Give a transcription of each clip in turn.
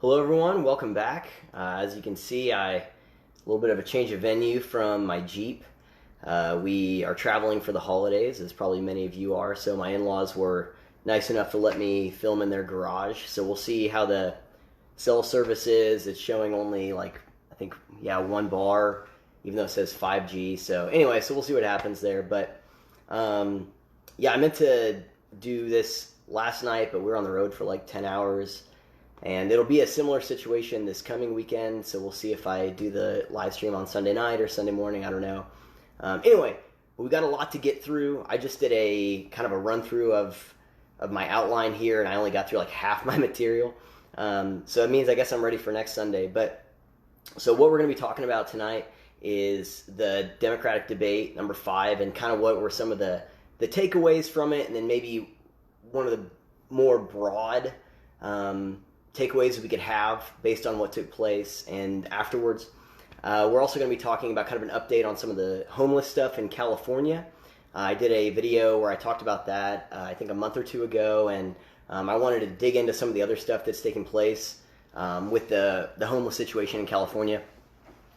Hello everyone, welcome back. As you can see, a little bit of a change of venue from my Jeep. We are traveling for the holidays, as probably many of you are, so my in-laws were nice enough to let me film in their garage. So we'll see how the cell service is. It's showing only one bar, even though it says 5G. So anyway, so we'll see what happens there. But I meant to do this last night, but we were on the road for like 10 hours. And it'll be a similar situation this coming weekend, so we'll see if I do the live stream on Sunday night or Sunday morning, I don't know. Anyway, we got a lot to get through. I just did a kind of a run-through of my outline here, and I only got through like half my material. So it means I guess I'm ready for next Sunday. So what we're going to be talking about tonight is the Democratic debate, number 5, and kind of what were some of the takeaways from it, and then maybe one of the more broad takeaways we could have based on what took place. And afterwards, we're also going to be talking about kind of an update on some of the homeless stuff in California. I did a video where I talked about that, I think a month or two ago, and I wanted to dig into some of the other stuff that's taken place with the homeless situation in California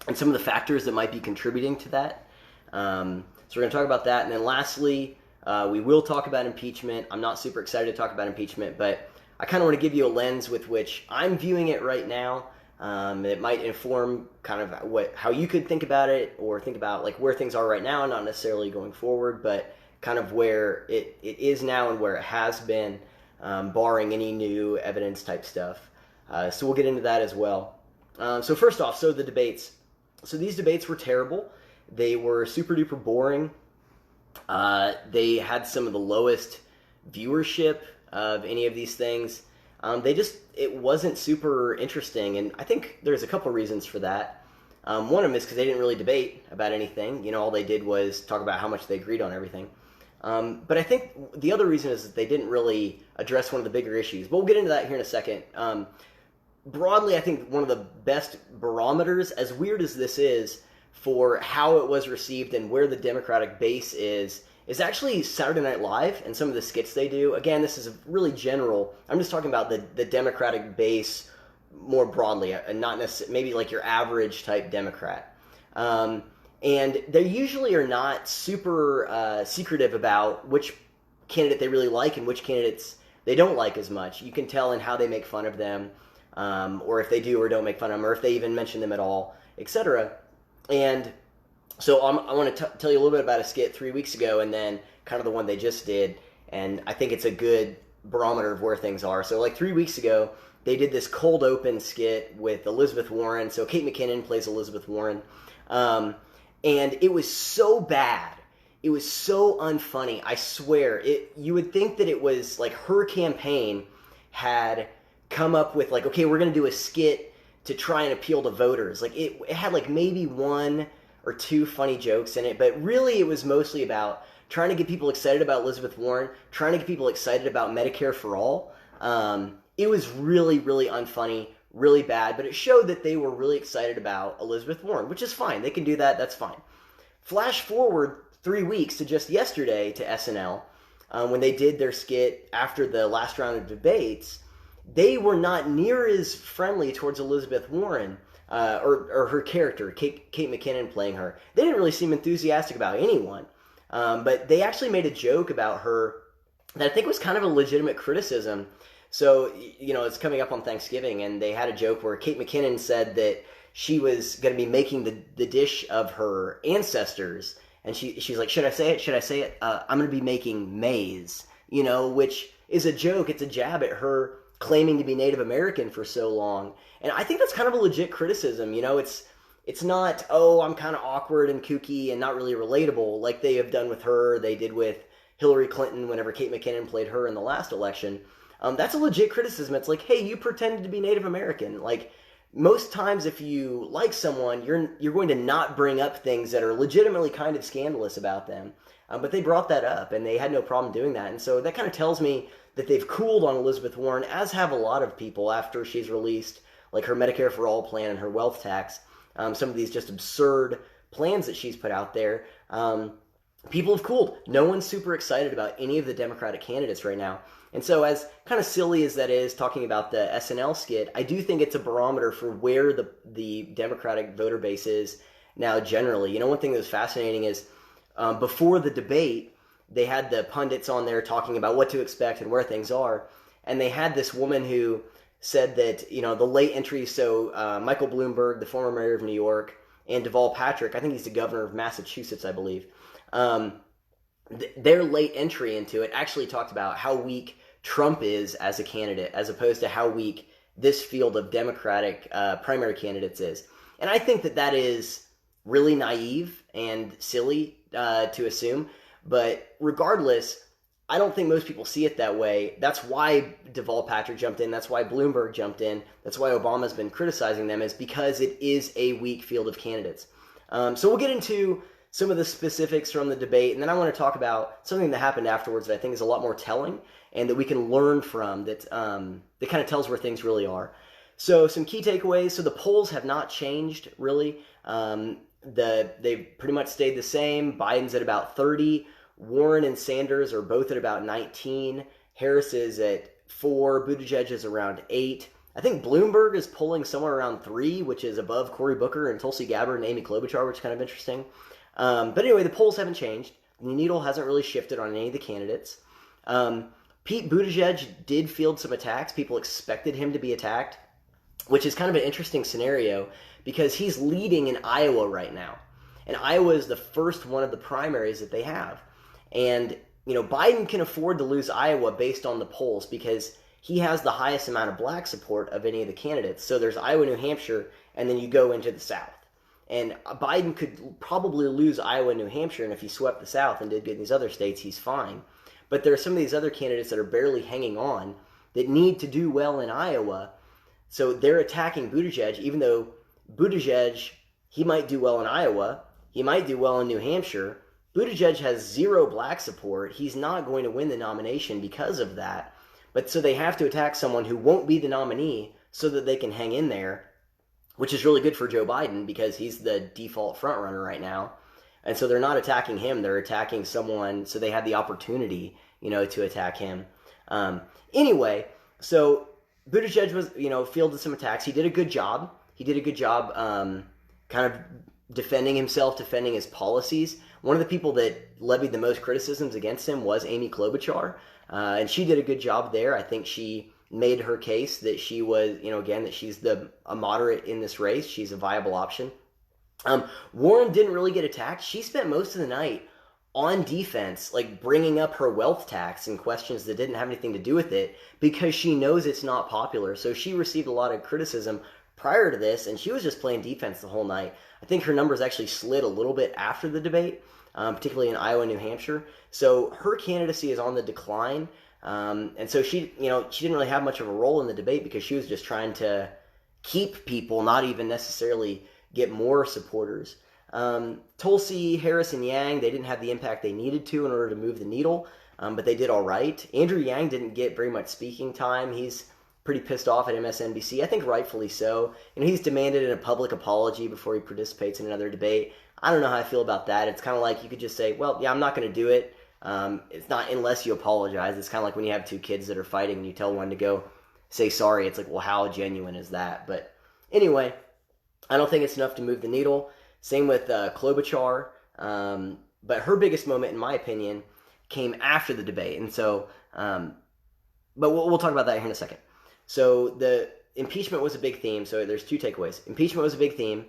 and some of the factors that might be contributing to that. So we're going to talk about that. And then lastly, we will talk about impeachment. I'm not super excited to talk about impeachment, but I kind of want to give you a lens with which I'm viewing it right now. It might inform kind of how you could think about it, or think about like where things are right now, not necessarily going forward, but kind of where it is now and where it has been, barring any new evidence type stuff. So we'll get into that as well. So first off, the debates. So these debates were terrible. They were super duper boring. They had some of the lowest viewership of any of these things. It wasn't super interesting, and I think there's a couple reasons for that. One of them is because they didn't really debate about anything. You know, all they did was talk about how much they agreed on everything. But I think the other reason is that they didn't really address one of the bigger issues. But we'll get into that here in a second. Broadly, I think one of the best barometers, as weird as this is, for how it was received and where the Democratic base is actually Saturday Night Live and some of the skits they do. Again, this is really general. I'm just talking about the Democratic base more broadly, and not necessarily maybe like your average type Democrat. And they usually are not super secretive about which candidate they really like and which candidates they don't like as much. You can tell in how they make fun of them, or if they do or don't make fun of them, or if they even mention them at all, etc. And so I want to tell you a little bit about a skit 3 weeks ago, and then kind of the one they just did, and I think it's a good barometer of where things are. So like 3 weeks ago, they did this cold open skit with Elizabeth Warren. So Kate McKinnon plays Elizabeth Warren, and it was so bad. It was so unfunny. I swear, you would think that it was like her campaign had come up with like, okay, we're going to do a skit to try and appeal to voters. Like it had like maybe 1 or 2 funny jokes in it, but really it was mostly about trying to get people excited about Elizabeth Warren, trying to get people excited about Medicare for all. It was really, really unfunny, really bad, but it showed that they were really excited about Elizabeth Warren, which is fine. They can do that. That's fine. Flash forward 3 weeks to just yesterday to SNL, when they did their skit after the last round of debates. They were not near as friendly towards Elizabeth Warren, or her character, Kate McKinnon playing her. They didn't really seem enthusiastic about anyone, but they actually made a joke about her that I think was kind of a legitimate criticism. So, you know, it's coming up on Thanksgiving, and they had a joke where Kate McKinnon said that she was going to be making the dish of her ancestors, and she's like, should I say it? I'm going to be making maize, you know, which is a joke. It's a jab at her claiming to be Native American for so long. And I think that's kind of a legit criticism. You know, it's not, oh, I'm kind of awkward and kooky and not really relatable like they have done with her. They did with Hillary Clinton whenever Kate McKinnon played her in the last election. That's a legit criticism. It's like, hey, you pretended to be Native American. Like, most times if you like someone, you're going to not bring up things that are legitimately kind of scandalous about them. But they brought that up, and they had no problem doing that. And so that kind of tells me that they've cooled on Elizabeth Warren, as have a lot of people after she's released, like her Medicare for All plan and her wealth tax, some of these just absurd plans that she's put out there. People have cooled. No one's super excited about any of the Democratic candidates right now. And so, as kind of silly as that is, talking about the SNL skit, I do think it's a barometer for where the Democratic voter base is now generally. You know, one thing that was fascinating is before the debate, they had the pundits on there talking about what to expect and where things are. And they had this woman who said that, you know, the late entries, so Michael Bloomberg, the former mayor of New York, and Deval Patrick, I think he's the governor of Massachusetts, I believe, their late entry into it actually talked about how weak Trump is as a candidate, as opposed to how weak this field of Democratic primary candidates is. And I think that that is really naive and silly to assume. But regardless, I don't think most people see it that way. That's why Deval Patrick jumped in. That's why Bloomberg jumped in. That's why Obama's been criticizing them, is because it is a weak field of candidates. So we'll get into some of the specifics from the debate, and then I want to talk about something that happened afterwards that I think is a lot more telling and that we can learn from, that kind of tells where things really are. So some key takeaways. So the polls have not changed, really. They've pretty much stayed the same. Biden's at about 30. Warren and Sanders are both at about 19. Harris is at 4. Buttigieg is around 8. I think Bloomberg is polling somewhere around 3, which is above Cory Booker and Tulsi Gabbard and Amy Klobuchar, which is kind of interesting. But anyway, the polls haven't changed. The needle hasn't really shifted on any of the candidates. Pete Buttigieg did field some attacks. People expected him to be attacked, which is kind of an interesting scenario because he's leading in Iowa right now. And Iowa is the first one of the primaries that they have. And, you know, Biden can afford to lose Iowa based on the polls because he has the highest amount of black support of any of the candidates. So there's Iowa, New Hampshire, and then you go into the South. And Biden could probably lose Iowa and New Hampshire, and if he swept the South and did good in these other states, he's fine. But there are some of these other candidates that are barely hanging on that need to do well in Iowa. So they're attacking Buttigieg, even though Buttigieg, he might do well in Iowa, he might do well in New Hampshire. Buttigieg has zero black support. He's not going to win the nomination because of that. But so they have to attack someone who won't be the nominee so that they can hang in there, which is really good for Joe Biden because he's the default frontrunner right now. And so they're not attacking him. They're attacking someone so they have the opportunity, you know, to attack him. Anyway, so Buttigieg was, you know, fielded some attacks. He did a good job. He did a good job kind of defending himself, defending his policies. One of the people that levied the most criticisms against him was Amy Klobuchar. And she did a good job there. I think she made her case that she was, you know, again, that she's a moderate in this race. She's a viable option. Warren didn't really get attacked. She spent most of the night on defense, like bringing up her wealth tax and questions that didn't have anything to do with it because she knows it's not popular. So she received a lot of criticism prior to this, and she was just playing defense the whole night. I think her numbers actually slid a little bit after the debate, particularly in Iowa and New Hampshire. So her candidacy is on the decline. And so she didn't really have much of a role in the debate because she was just trying to keep people, not even necessarily get more supporters. Tulsi, Harris, and Yang, they didn't have the impact they needed to in order to move the needle, but they did all right. Andrew Yang didn't get very much speaking time. He's pretty pissed off at MSNBC, I think rightfully so. You know, he's demanded a public apology before he participates in another debate. I don't know how I feel about that. It's kind of like you could just say, well, yeah, I'm not going to do it. It's not unless you apologize. It's kind of like when you have two kids that are fighting and you tell one to go say sorry. It's like, well, how genuine is that? But anyway, I don't think it's enough to move the needle. Same with Klobuchar. But her biggest moment, in my opinion, came after the debate. And so, but we'll talk about that here in a second. So the impeachment was a big theme. So there's two takeaways. Impeachment was a big theme.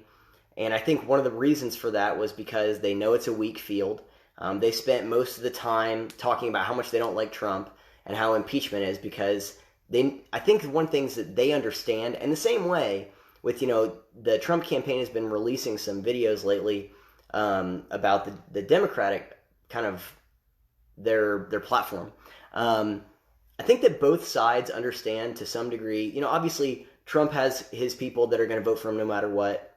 And I think one of the reasons for that was because they know it's a weak field. They spent most of the time talking about how much they don't like Trump and how impeachment is because I think one thing is that they understand, and the same way with, you know, the Trump campaign has been releasing some videos lately about the Democratic kind of their platform. I think that both sides understand to some degree, you know, obviously Trump has his people that are going to vote for him no matter what.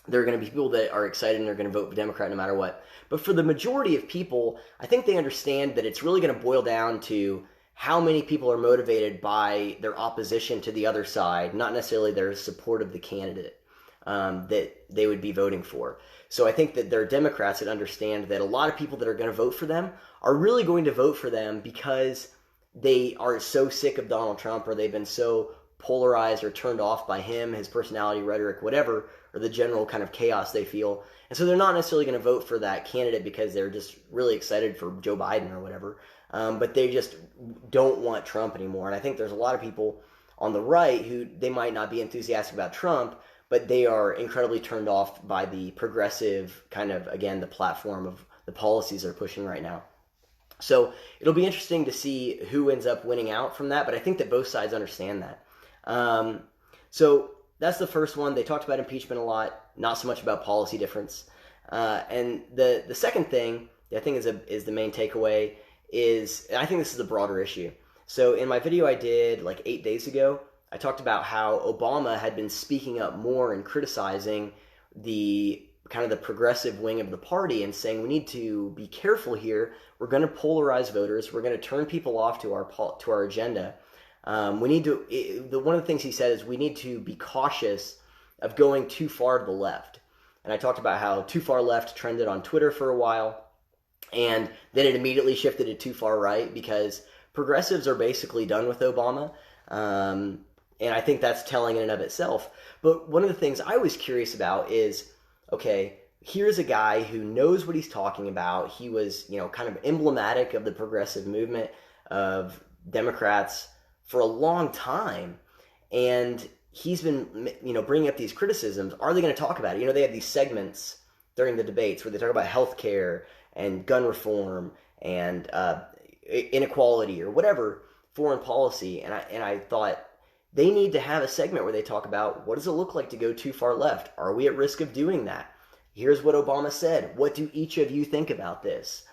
There are going to be people that are excited and are going to vote for Democrat no matter what. But for the majority of people, I think they understand that it's really going to boil down to how many people are motivated by their opposition to the other side, not necessarily their support of the candidate that they would be voting for. So I think that there are Democrats that understand that a lot of people that are going to vote for them are really going to vote for them because they are so sick of Donald Trump, or they've been so polarized or turned off by him, his personality, rhetoric, whatever, or the general kind of chaos they feel. And so they're not necessarily going to vote for that candidate because they're just really excited for Joe Biden or whatever. But they just don't want Trump anymore. And I think there's a lot of people on the right who they might not be enthusiastic about Trump, but they are incredibly turned off by the progressive kind of, again, the platform of the policies they're pushing right now. So it'll be interesting to see who ends up winning out from that, but I think that both sides understand that. So that's the first one. They talked about impeachment a lot, not so much about policy difference. And the second thing that I think is the main takeaway is, and I think this is a broader issue. So in my video I did like 8 days ago, I talked about how Obama had been speaking up more and criticizing the kind of the progressive wing of the party and saying we need to be careful here. We're going to polarize voters. We're going to turn people off to our agenda. We need to. One of the things he said is we need to be cautious of going too far to the left. And I talked about how too far left trended on Twitter for a while, and then it immediately shifted to too far right because progressives are basically done with Obama. And I think that's telling in and of itself. But one of the things I was curious about is, okay, here's a guy who knows what he's talking about. He was, kind of emblematic of the progressive movement of Democrats for a long time. And he's been, bringing up these criticisms. Are they going to talk about it? They have these segments during the debates where they talk about healthcare and gun reform and inequality or whatever, foreign policy. And I thought, they need to have a segment where they talk about what does it look like to go too far left? Are we at risk of doing that? Here's what Obama said. What do each of you think about this?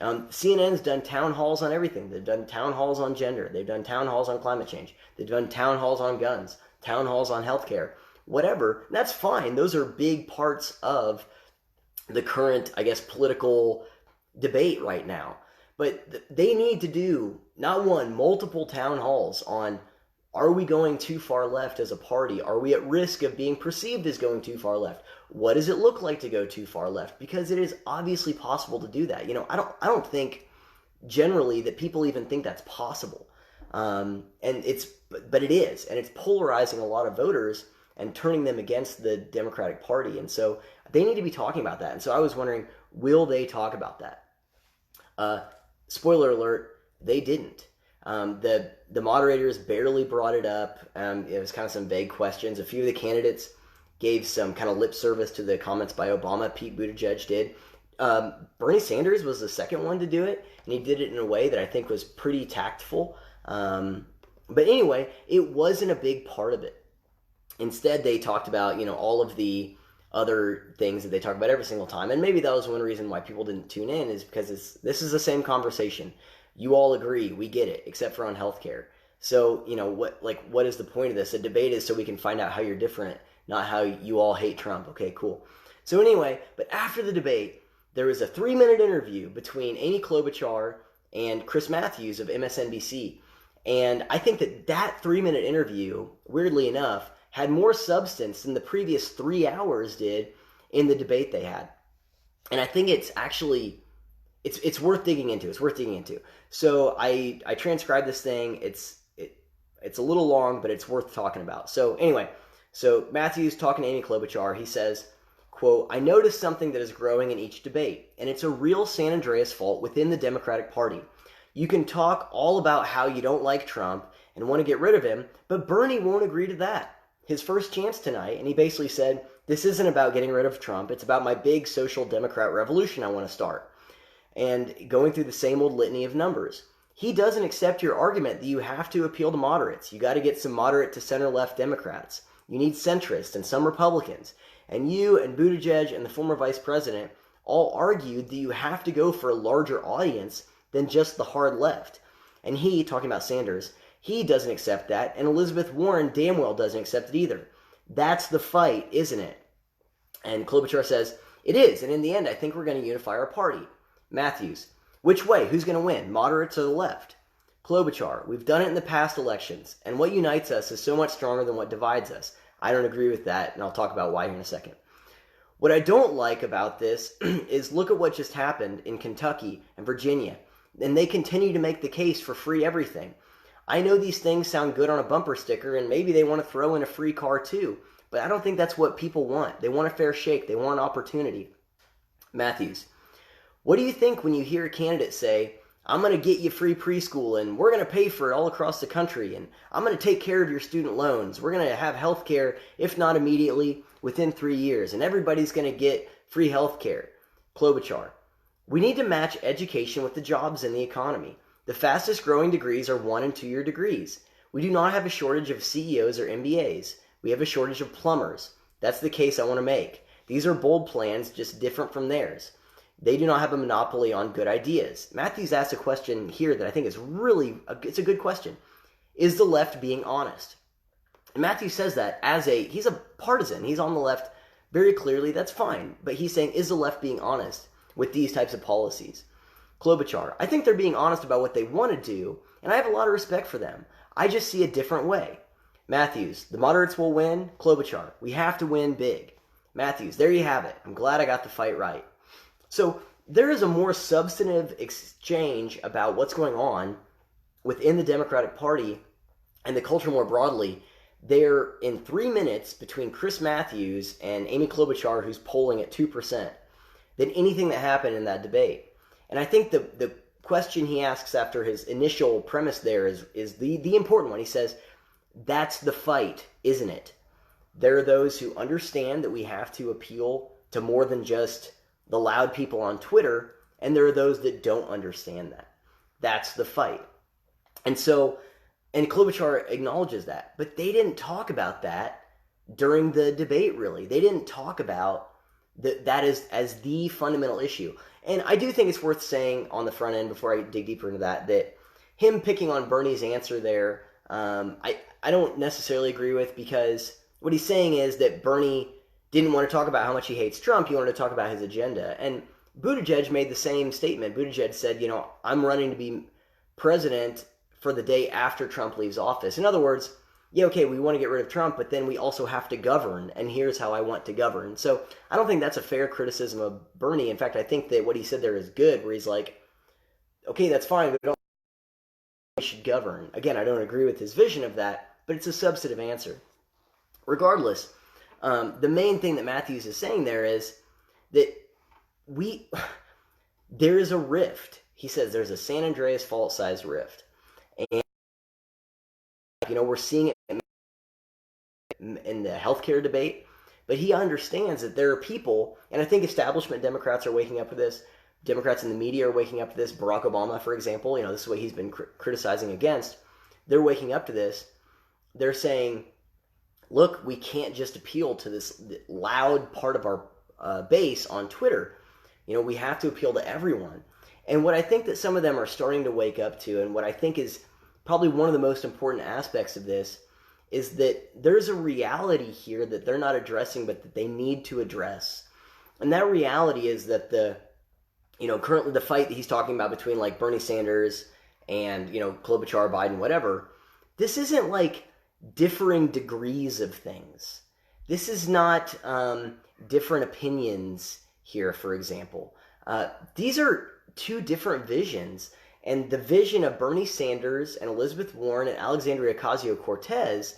CNN's done town halls on everything. They've done town halls on gender. They've done town halls on climate change. They've done town halls on guns, town halls on healthcare, whatever. That's fine. Those are big parts of the current, I guess, political debate right now. But they need to do not one, multiple town halls on, are we going too far left as a party? Are we at risk of being perceived as going too far left? What does it look like to go too far left? Because it is obviously possible to do that. I don't think generally that people even think that's possible. But it is, and it's polarizing a lot of voters and turning them against the Democratic Party. And so they need to be talking about that. And so I was wondering, will they talk about that? Spoiler alert, they didn't. The moderators barely brought it up. It was kind of some vague questions. A few of the candidates gave some kind of lip service to the comments by Obama. Pete Buttigieg did. Bernie Sanders was the second one to do it, and he did it in a way that I think was pretty tactful. But anyway, it wasn't a big part of it. Instead, they talked about, all of the other things that they talk about every single time. And maybe that was one reason why people didn't tune in, is because this is the same conversation. You all agree, we get it, except for on healthcare. So, what is the point of this? The debate is so we can find out how you're different, not how you all hate Trump. Okay, cool. So anyway, but after the debate, there was a 3-minute interview between Amy Klobuchar and Chris Matthews of MSNBC. And I think that 3-minute interview, weirdly enough, had more substance than the previous 3 hours did in the debate they had. And I think it's actually, it's worth digging into. It's worth digging into. So I transcribed this thing. It's a little long, but it's worth talking about. So anyway, so Matthews talking to Amy Klobuchar, he says, quote, "I noticed something that is growing in each debate, and it's a real San Andreas fault within the Democratic Party. You can talk all about how you don't like Trump and want to get rid of him, but Bernie won't agree to that. His first chance tonight, and he basically said, this isn't about getting rid of Trump. It's about my big social democrat revolution I want to start. And going through the same old litany of numbers. He doesn't accept your argument that you have to appeal to moderates. You got to get some moderate to center-left Democrats. You need centrists and some Republicans. And you and Buttigieg and the former vice president all argued that you have to go for a larger audience than just the hard left. And he, talking about Sanders, he doesn't accept that, and Elizabeth Warren damn well doesn't accept it either. That's the fight, isn't it?" And Klobuchar says, "It is, and in the end, I think we're going to unify our party." Matthews, "Which way? Who's going to win, moderates or the left?" Klobuchar, "We've done it in the past elections, and what unites us is so much stronger than what divides us." I don't agree with that, and I'll talk about why here in a second. "What I don't like about this is look at what just happened in Kentucky and Virginia. And they continue to make the case for free everything. I know these things sound good on a bumper sticker, and maybe they want to throw in a free car too, but I don't think that's what people want. They want a fair shake. They want opportunity. Matthews, what do you think when you hear a candidate say, I'm going to get you free preschool, and we're going to pay for it all across the country, and I'm going to take care of your student loans. We're going to have health care, if not immediately, within 3 years, and everybody's going to get free health care. Klobuchar, we need to match education with the jobs in the economy. The fastest growing degrees are 1 and 2 year degrees. We do not have a shortage of CEOs or MBAs. We have a shortage of plumbers. That's the case I want to make. These are bold plans, just different from theirs. They do not have a monopoly on good ideas. Matthews asked a question here that I think is it's a good question. Is the left being honest? And Matthews says that he's a partisan. He's on the left very clearly. That's fine. But he's saying, is the left being honest with these types of policies? Klobuchar, I think they're being honest about what they want to do, and I have a lot of respect for them. I just see a different way. Matthews, the moderates will win. Klobuchar, we have to win big. Matthews, there you have it. I'm glad I got the fight right. So there is a more substantive exchange about what's going on within the Democratic Party and the culture more broadly there in 3 minutes between Chris Matthews and Amy Klobuchar, who's polling at 2%, than anything that happened in that debate. And I think the question he asks after his initial premise there is the important one. He says, that's the fight, isn't it? There are those who understand that we have to appeal to more than just the loud people on Twitter, and there are those that don't understand that. That's the fight. And Klobuchar acknowledges that, but they didn't talk about that during the debate, really. They didn't talk about that as the fundamental issue. And I do think it's worth saying on the front end, before I dig deeper into that him picking on Bernie's answer there, I don't necessarily agree with, because what he's saying is that Bernie didn't want to talk about how much he hates Trump. He wanted to talk about his agenda. And Buttigieg made the same statement. Buttigieg said, I'm running to be president for the day after Trump leaves office. In other words, yeah, okay, we want to get rid of Trump, but then we also have to govern, and here's how I want to govern. So I don't think that's a fair criticism of Bernie. In fact, I think that what he said there is good, where he's like, okay, that's fine, but we should govern. Again, I don't agree with his vision of that, but it's a substantive answer. Regardless, the main thing that Matthews is saying there is that there is a rift. He says there's a San Andreas fault-sized rift. And, we're seeing it in the healthcare debate, but he understands that there are people, and I think establishment Democrats are waking up to this. Democrats in the media are waking up to this. Barack Obama, for example, this is what he's been criticizing against. They're waking up to this. They're saying, look, we can't just appeal to this loud part of our base on Twitter. We have to appeal to everyone. And what I think that some of them are starting to wake up to, and what I think is probably one of the most important aspects of this, is that there's a reality here that they're not addressing, but that they need to address. And that reality is that currently the fight that he's talking about between like Bernie Sanders and, Klobuchar, Biden, whatever, this isn't like differing degrees of things. This is not different opinions here, for example. These are two different visions. And the vision of Bernie Sanders and Elizabeth Warren and Alexandria Ocasio-Cortez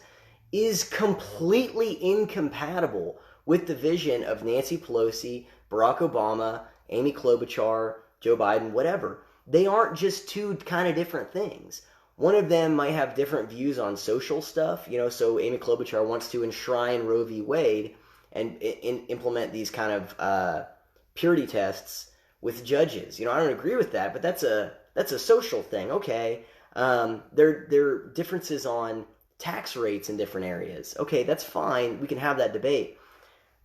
is completely incompatible with the vision of Nancy Pelosi, Barack Obama, Amy Klobuchar, Joe Biden, whatever. They aren't just two kind of different things. One of them might have different views on social stuff, so Amy Klobuchar wants to enshrine Roe v. Wade and implement these kind of purity tests with judges. I don't agree with that, but that's a social thing. Okay. There are differences on tax rates in different areas. Okay, that's fine. We can have that debate.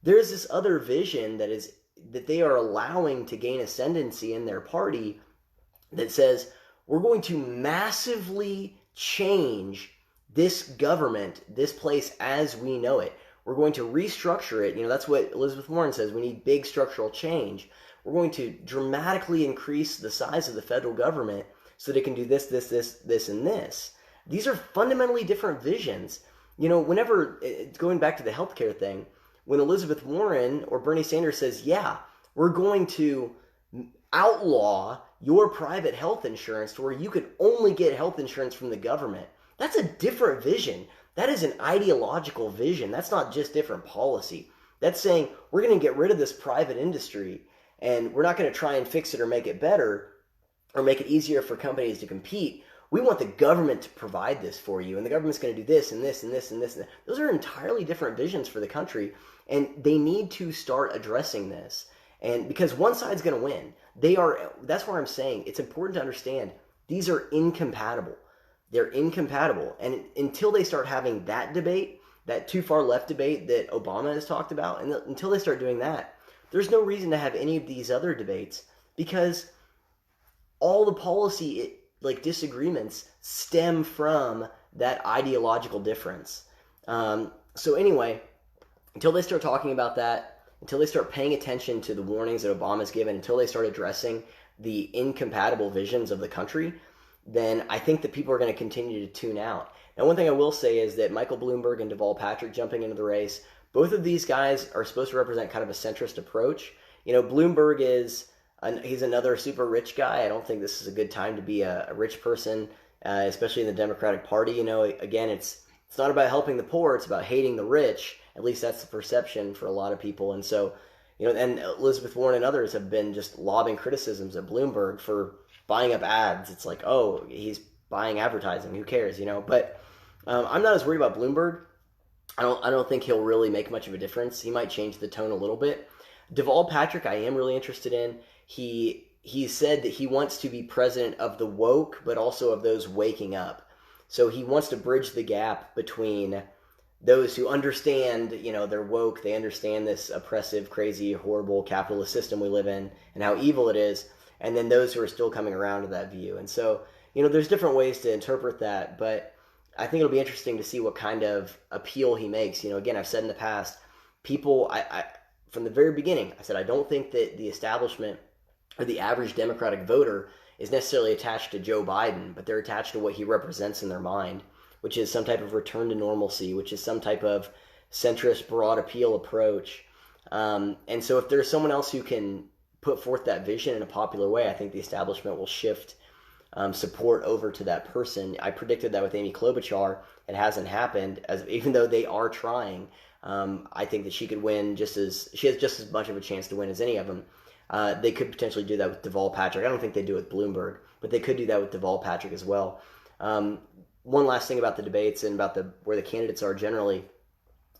There's this other vision that they are allowing to gain ascendancy in their party that says, we're going to massively change this government, this place as we know it. We're going to restructure it. That's what Elizabeth Warren says. We need big structural change. We're going to dramatically increase the size of the federal government so that it can do this, this, and this. These are fundamentally different visions. Whenever, going back to the healthcare thing, when Elizabeth Warren or Bernie Sanders says, yeah, we're going to outlaw your private health insurance to where you could only get health insurance from the government. That's a different vision. That is an ideological vision. That's not just different policy. That's saying we're going to get rid of this private industry and we're not going to try and fix it or make it better or make it easier for companies to compete. We want the government to provide this for you, and the government's going to do this and this and this and this. Those are entirely different visions for the country, and they need to start addressing this. And because one side's going to win, that's where I'm saying it's important to understand these are incompatible. They're incompatible. And until they start having that debate, that too far left debate that Obama has talked about, and until they start doing that, there's no reason to have any of these other debates, because all the policy disagreements stem from that ideological difference. So anyway, until they start talking about that, until they start paying attention to the warnings that Obama's given, until they start addressing the incompatible visions of the country, then I think that people are going to continue to tune out. Now, one thing I will say is that Michael Bloomberg and Deval Patrick jumping into the race, both of these guys are supposed to represent kind of a centrist approach. Bloomberg he's another super rich guy. I don't think this is a good time to be a rich person, especially in the Democratic Party. Again, it's not about helping the poor. It's about hating the rich. At least that's the perception for a lot of people. And so, and Elizabeth Warren and others have been just lobbing criticisms at Bloomberg for buying up ads. It's like, oh, he's buying advertising. Who cares, But I'm not as worried about Bloomberg. I don't think he'll really make much of a difference. He might change the tone a little bit. Deval Patrick, I am really interested in. He said that he wants to be president of the woke, but also of those waking up. So he wants to bridge the gap between those who understand, they're woke, they understand this oppressive, crazy, horrible capitalist system we live in and how evil it is, and then those who are still coming around to that view. And so, there's different ways to interpret that, but I think it'll be interesting to see what kind of appeal he makes. Again, I've said in the past, people, I from the very beginning, I said I don't think that the establishment or the average Democratic voter is necessarily attached to Joe Biden, but they're attached to what he represents in their mind, which is some type of return to normalcy, which is some type of centrist, broad appeal approach. And so if there's someone else who can put forth that vision in a popular way, I think the establishment will shift support over to that person. I predicted that with Amy Klobuchar. It hasn't happened, even though they are trying. I think that she could win she has just as much of a chance to win as any of them. They could potentially do that with Deval Patrick. I don't think they do it with Bloomberg, but they could do that with Deval Patrick as well. One last thing about the debates and about where the candidates are generally,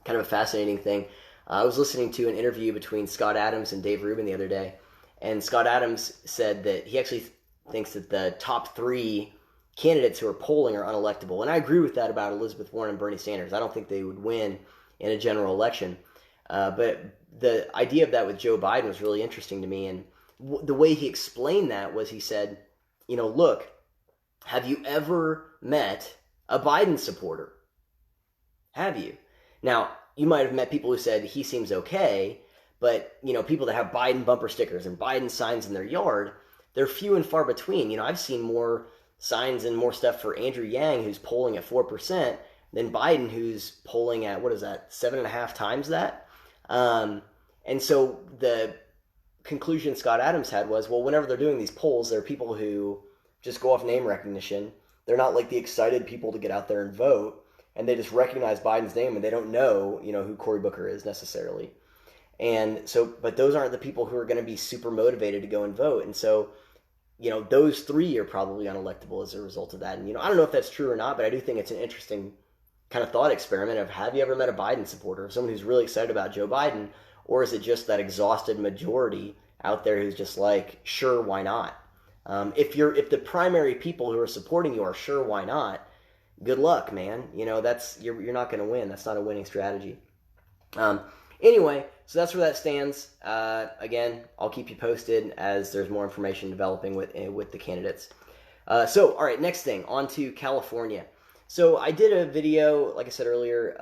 kind of a fascinating thing. I was listening to an interview between Scott Adams and Dave Rubin the other day, and Scott Adams said that he actually thinks that the top 3 candidates who are polling are unelectable. And I agree with that about Elizabeth Warren and Bernie Sanders. I don't think they would win in a general election. But the idea of that with Joe Biden was really interesting to me. And the way he explained that was he said, look, have you ever met a Biden supporter? Have you? Now, you might have met people who said he seems okay, but, people that have Biden bumper stickers and Biden signs in their yard, they're few and far between. I've seen more signs and more stuff for Andrew Yang, who's polling at 4%, than Biden, who's polling at, 7.5 times that? And so the conclusion Scott Adams had was, well, whenever they're doing these polls, there are people who just go off name recognition. They're not like the excited people to get out there and vote, and they just recognize Biden's name and they don't know, who Cory Booker is necessarily. And so, but those aren't the people who are going to be super motivated to go and vote. And so, those 3 are probably unelectable as a result of that. And, I don't know if that's true or not, but I do think it's an interesting kind of thought experiment of, have you ever met a Biden supporter, someone who's really excited about Joe Biden, or is it just that exhausted majority out there who's just like, sure, why not? If the primary people who are supporting you are sure, why not? Good luck, man. You're not going to win. That's not a winning strategy. Anyway, so that's where that stands. Again, I'll keep you posted as there's more information developing with the candidates. All right, next thing, on to California. So I did a video, like I said earlier,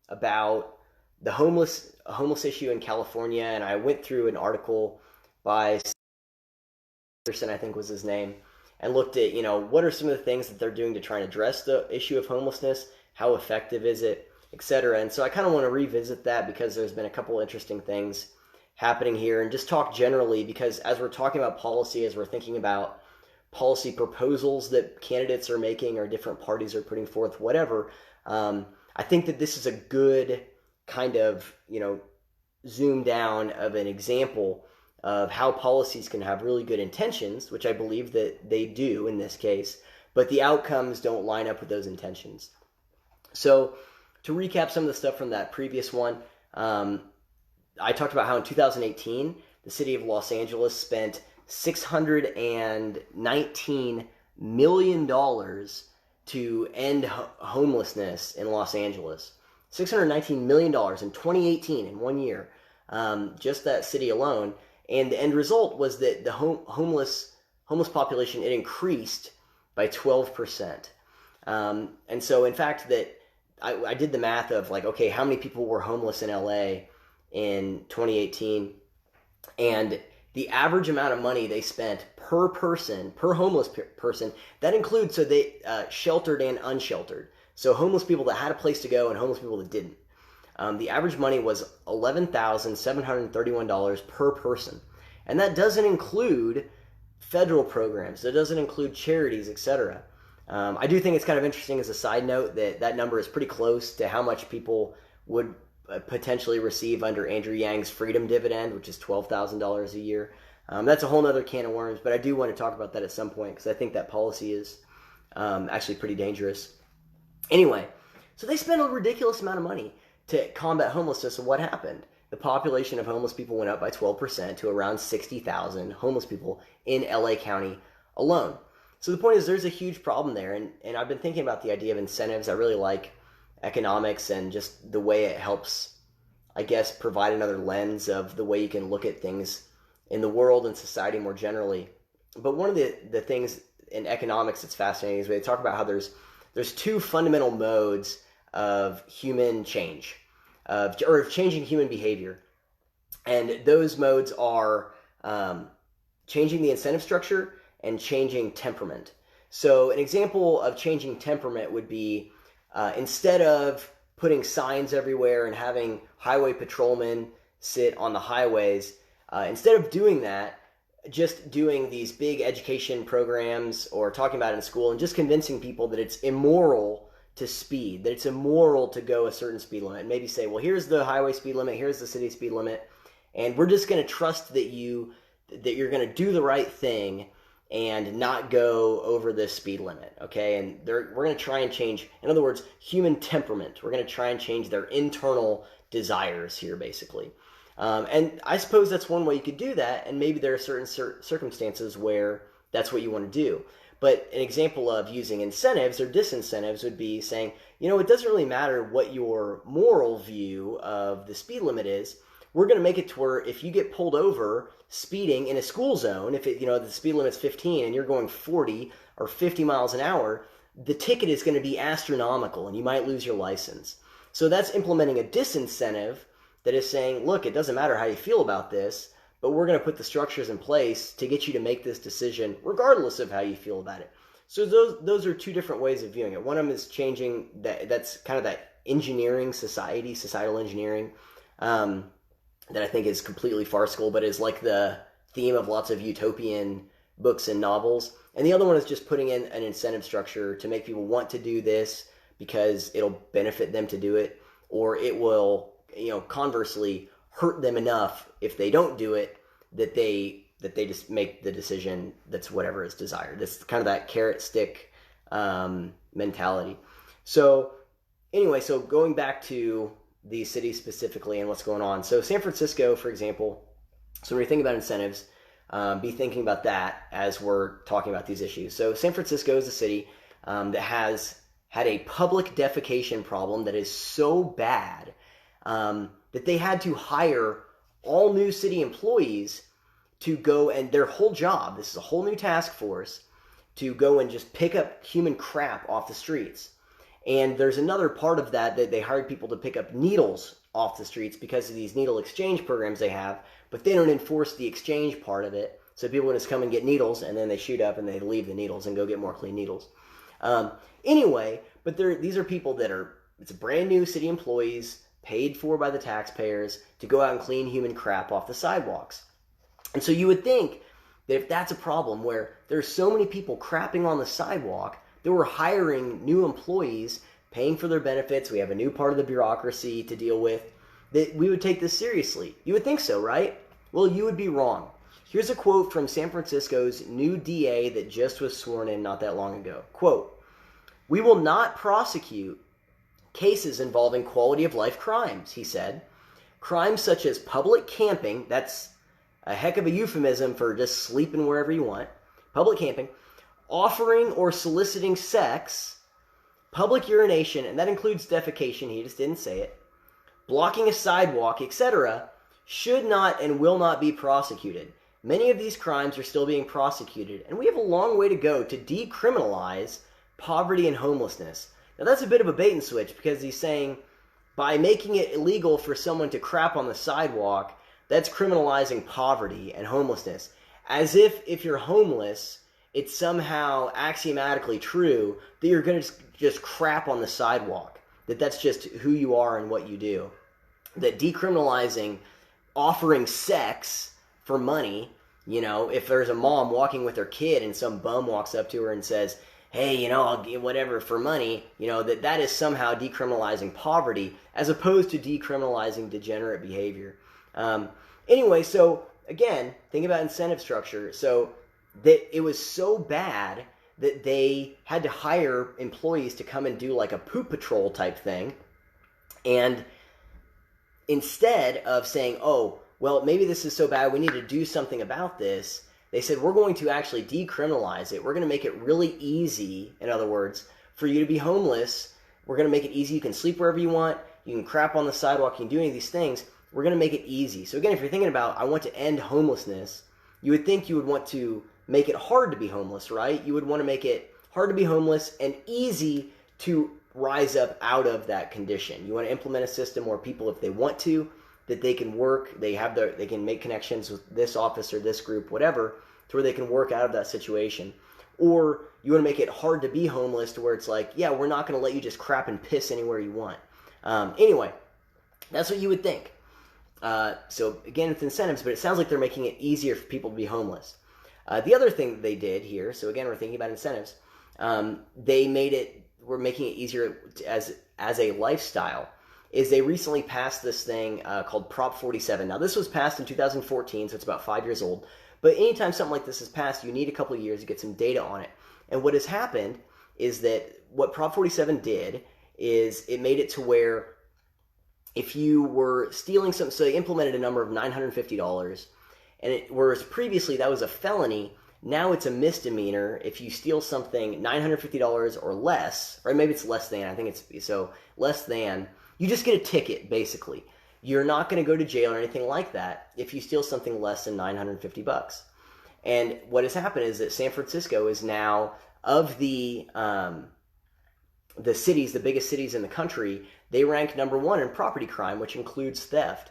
about the homeless issue in California, and I went through an article by Anderson, I think was his name, and looked at, what are some of the things that they're doing to try and address the issue of homelessness, how effective is it, etc. And so I kind of want to revisit that because there's been a couple interesting things happening here and just talk generally, because as we're talking about policy, as we're thinking about policy proposals that candidates are making or different parties are putting forth, whatever, I think that this is a good kind of, zoom down of an example of how policies can have really good intentions, which I believe that they do in this case, but the outcomes don't line up with those intentions. So to recap some of the stuff from that previous one, I talked about how in 2018, the city of Los Angeles spent $619 million to end homelessness in Los Angeles. $619 million in 2018, in 1 year, just that city alone. And the end result was that the homeless population, it increased by 12%. And so, in fact, that I did the math of like, okay, how many people were homeless in LA in 2018? And the average amount of money they spent per person, per homeless person, that includes, so they sheltered and unsheltered. So homeless people that had a place to go and homeless people that didn't. The average money was $11,731 per person. And that doesn't include federal programs. That doesn't include charities, etc. I do think it's kind of interesting as a side note that number is pretty close to how much people would potentially receive under Andrew Yang's freedom dividend, which is $12,000 a year. That's a whole other can of worms, but I do want to talk about that at some point because I think that policy is actually pretty dangerous. Anyway, so they spent a ridiculous amount of money to combat homelessness, and what happened? The population of homeless people went up by 12% to around 60,000 homeless people in LA County alone. So the point is there's a huge problem there, and I've been thinking about the idea of incentives. I really like economics and just the way it helps, I guess, provide another lens of the way you can look at things in the world and society more generally. But one of the things in economics that's fascinating is they talk about how there's two fundamental modes of human change, or changing human behavior. And those modes are changing the incentive structure and changing temperament. So an example of changing temperament would be instead of putting signs everywhere and having highway patrolmen sit on the highways, instead of doing that, just doing these big education programs or talking about it in school and just convincing people that it's immoral to speed, that it's immoral to go a certain speed limit. And maybe say, well, here's the highway speed limit, here's the city speed limit, and we're just going to trust that you're going to do the right thing and not go over this speed limit, okay? And we're going to try and change, in other words, human temperament. We're going to try and change their internal desires here, basically. And I suppose that's one way you could do that, and maybe there are certain circumstances where that's what you want to do. But an example of using incentives or disincentives would be saying, it doesn't really matter what your moral view of the speed limit is. We're going to make it to where if you get pulled over speeding in a school zone, if the speed limit's 15 and you're going 40 or 50 miles an hour, the ticket is going to be astronomical and you might lose your license. So that's implementing a disincentive that is saying, look, it doesn't matter how you feel about this, but we're going to put the structures in place to get you to make this decision regardless of how you feel about it. So those are two different ways of viewing it. One of them is changing that's kind of that engineering societal engineering, that I think is completely farcical, but is like the theme of lots of utopian books and novels. And the other one is just putting in an incentive structure to make people want to do this because it'll benefit them to do it, or it will, conversely hurt them enough if they don't do it that they just make the decision that's whatever is desired. That's kind of that carrot stick mentality. So anyway, so going back to these cities specifically and what's going on. So San Francisco, for example, so when you're thinking about incentives, be thinking about that as we're talking about these issues. So San Francisco is a city that has had a public defecation problem that is so bad that they had to hire all new city employees to go, and their whole job, this is a whole new task force, to go and just pick up human crap off the streets. And there's another part of that they hired people to pick up needles off the streets because of these needle exchange programs they have, but they don't enforce the exchange part of it. So people just come and get needles, and then they shoot up and they leave the needles and go get more clean needles. Anyway, but these are people that it's brand new city employees. paid for by the taxpayers to go out and clean human crap off the sidewalks. And so you would think that if that's a problem where there's so many people crapping on the sidewalk, that we're hiring new employees, paying for their benefits, we have a new part of the bureaucracy to deal with, that we would take this seriously. You would think so, right? Well, you would be wrong. Here's a quote from San Francisco's new DA that just was sworn in not that long ago. Quote, "We will not prosecute cases involving quality of life crimes," he said. "Crimes such as public camping," that's a heck of a euphemism for just sleeping wherever you want, public camping, "offering or soliciting sex, public urination," and that includes defecation, he just didn't say it, "blocking a sidewalk, etc., should not and will not be prosecuted. Many of these crimes are still being prosecuted, and we have a long way to go to decriminalize poverty and homelessness." Now that's a bit of a bait and switch, because he's saying by making it illegal for someone to crap on the sidewalk, that's criminalizing poverty and homelessness. As if you're homeless, it's somehow axiomatically true that you're going to just crap on the sidewalk, that that's just who you are and what you do. That decriminalizing offering sex for money, if there's a mom walking with her kid and some bum walks up to her and says, "Hey, I'll give whatever for money," that is somehow decriminalizing poverty as opposed to decriminalizing degenerate behavior. Anyway, so again, think about incentive structure. So that it was so bad that they had to hire employees to come and do like a poop patrol type thing. And instead of saying, "Oh, well, maybe this is so bad, we need to do something about this," they said, "We're going to actually decriminalize it. We're going to make it really easy, in other words, for you to be homeless. We're going to make it easy. You can sleep wherever you want. You can crap on the sidewalk. You can do any of these things. We're going to make it easy." So again, if you're thinking about, I want to end homelessness, you would think you would want to make it hard to be homeless, right? You would want to make it hard to be homeless and easy to rise up out of that condition. You want to implement a system where people, if they want to, that they can work, they can make connections with this office or this group, whatever, to where they can work out of that situation. Or you want to make it hard to be homeless to where it's like, yeah, we're not going to let you just crap and piss anywhere you want. Anyway, that's what you would think. So again, it's incentives, but it sounds like they're making it easier for people to be homeless. The other thing that they did here, so again, we're thinking about incentives, we're making it easier as a lifestyle, is they recently passed this thing called Prop 47. Now, this was passed in 2014, so it's about 5 years old. But anytime something like this is passed, you need a couple of years to get some data on it. And what has happened is that what Prop 47 did is it made it to where if you were stealing something, so they implemented a number of $950, and whereas previously that was a felony, now it's a misdemeanor if you steal something $950 or less, or maybe it's less than, I think it's, so less than, you just get a ticket, basically. You're not going to go to jail or anything like that if you steal something less than $950. And what has happened is that San Francisco is now, of the cities, the biggest cities in the country, they rank number one in property crime, which includes theft.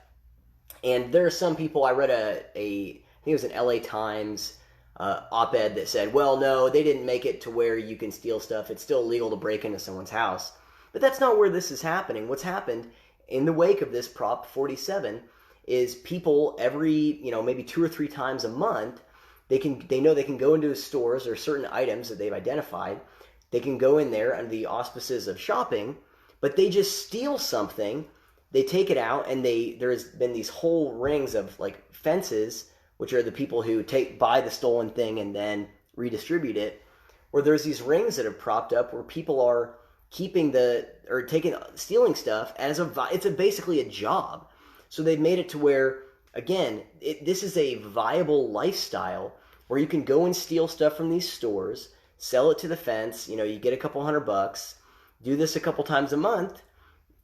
And there are some people, I read I think it was an LA Times op-ed that said, well, no, they didn't make it to where you can steal stuff. It's still illegal to break into someone's house. But that's not where this is happening. What's happened in the wake of this Prop 47 is people every, maybe 2 or 3 times a month, they know they can go into stores or certain items that they've identified. They can go in there under the auspices of shopping, but they just steal something. They take it out, and there's been these whole rings of like fences, which are the people who buy the stolen thing and then redistribute it, where there's these rings that have propped up where people are stealing stuff as it's basically a job. So they've made it to where, again, this is a viable lifestyle where you can go and steal stuff from these stores, sell it to the fence, you get a couple $100, do this a couple times a month,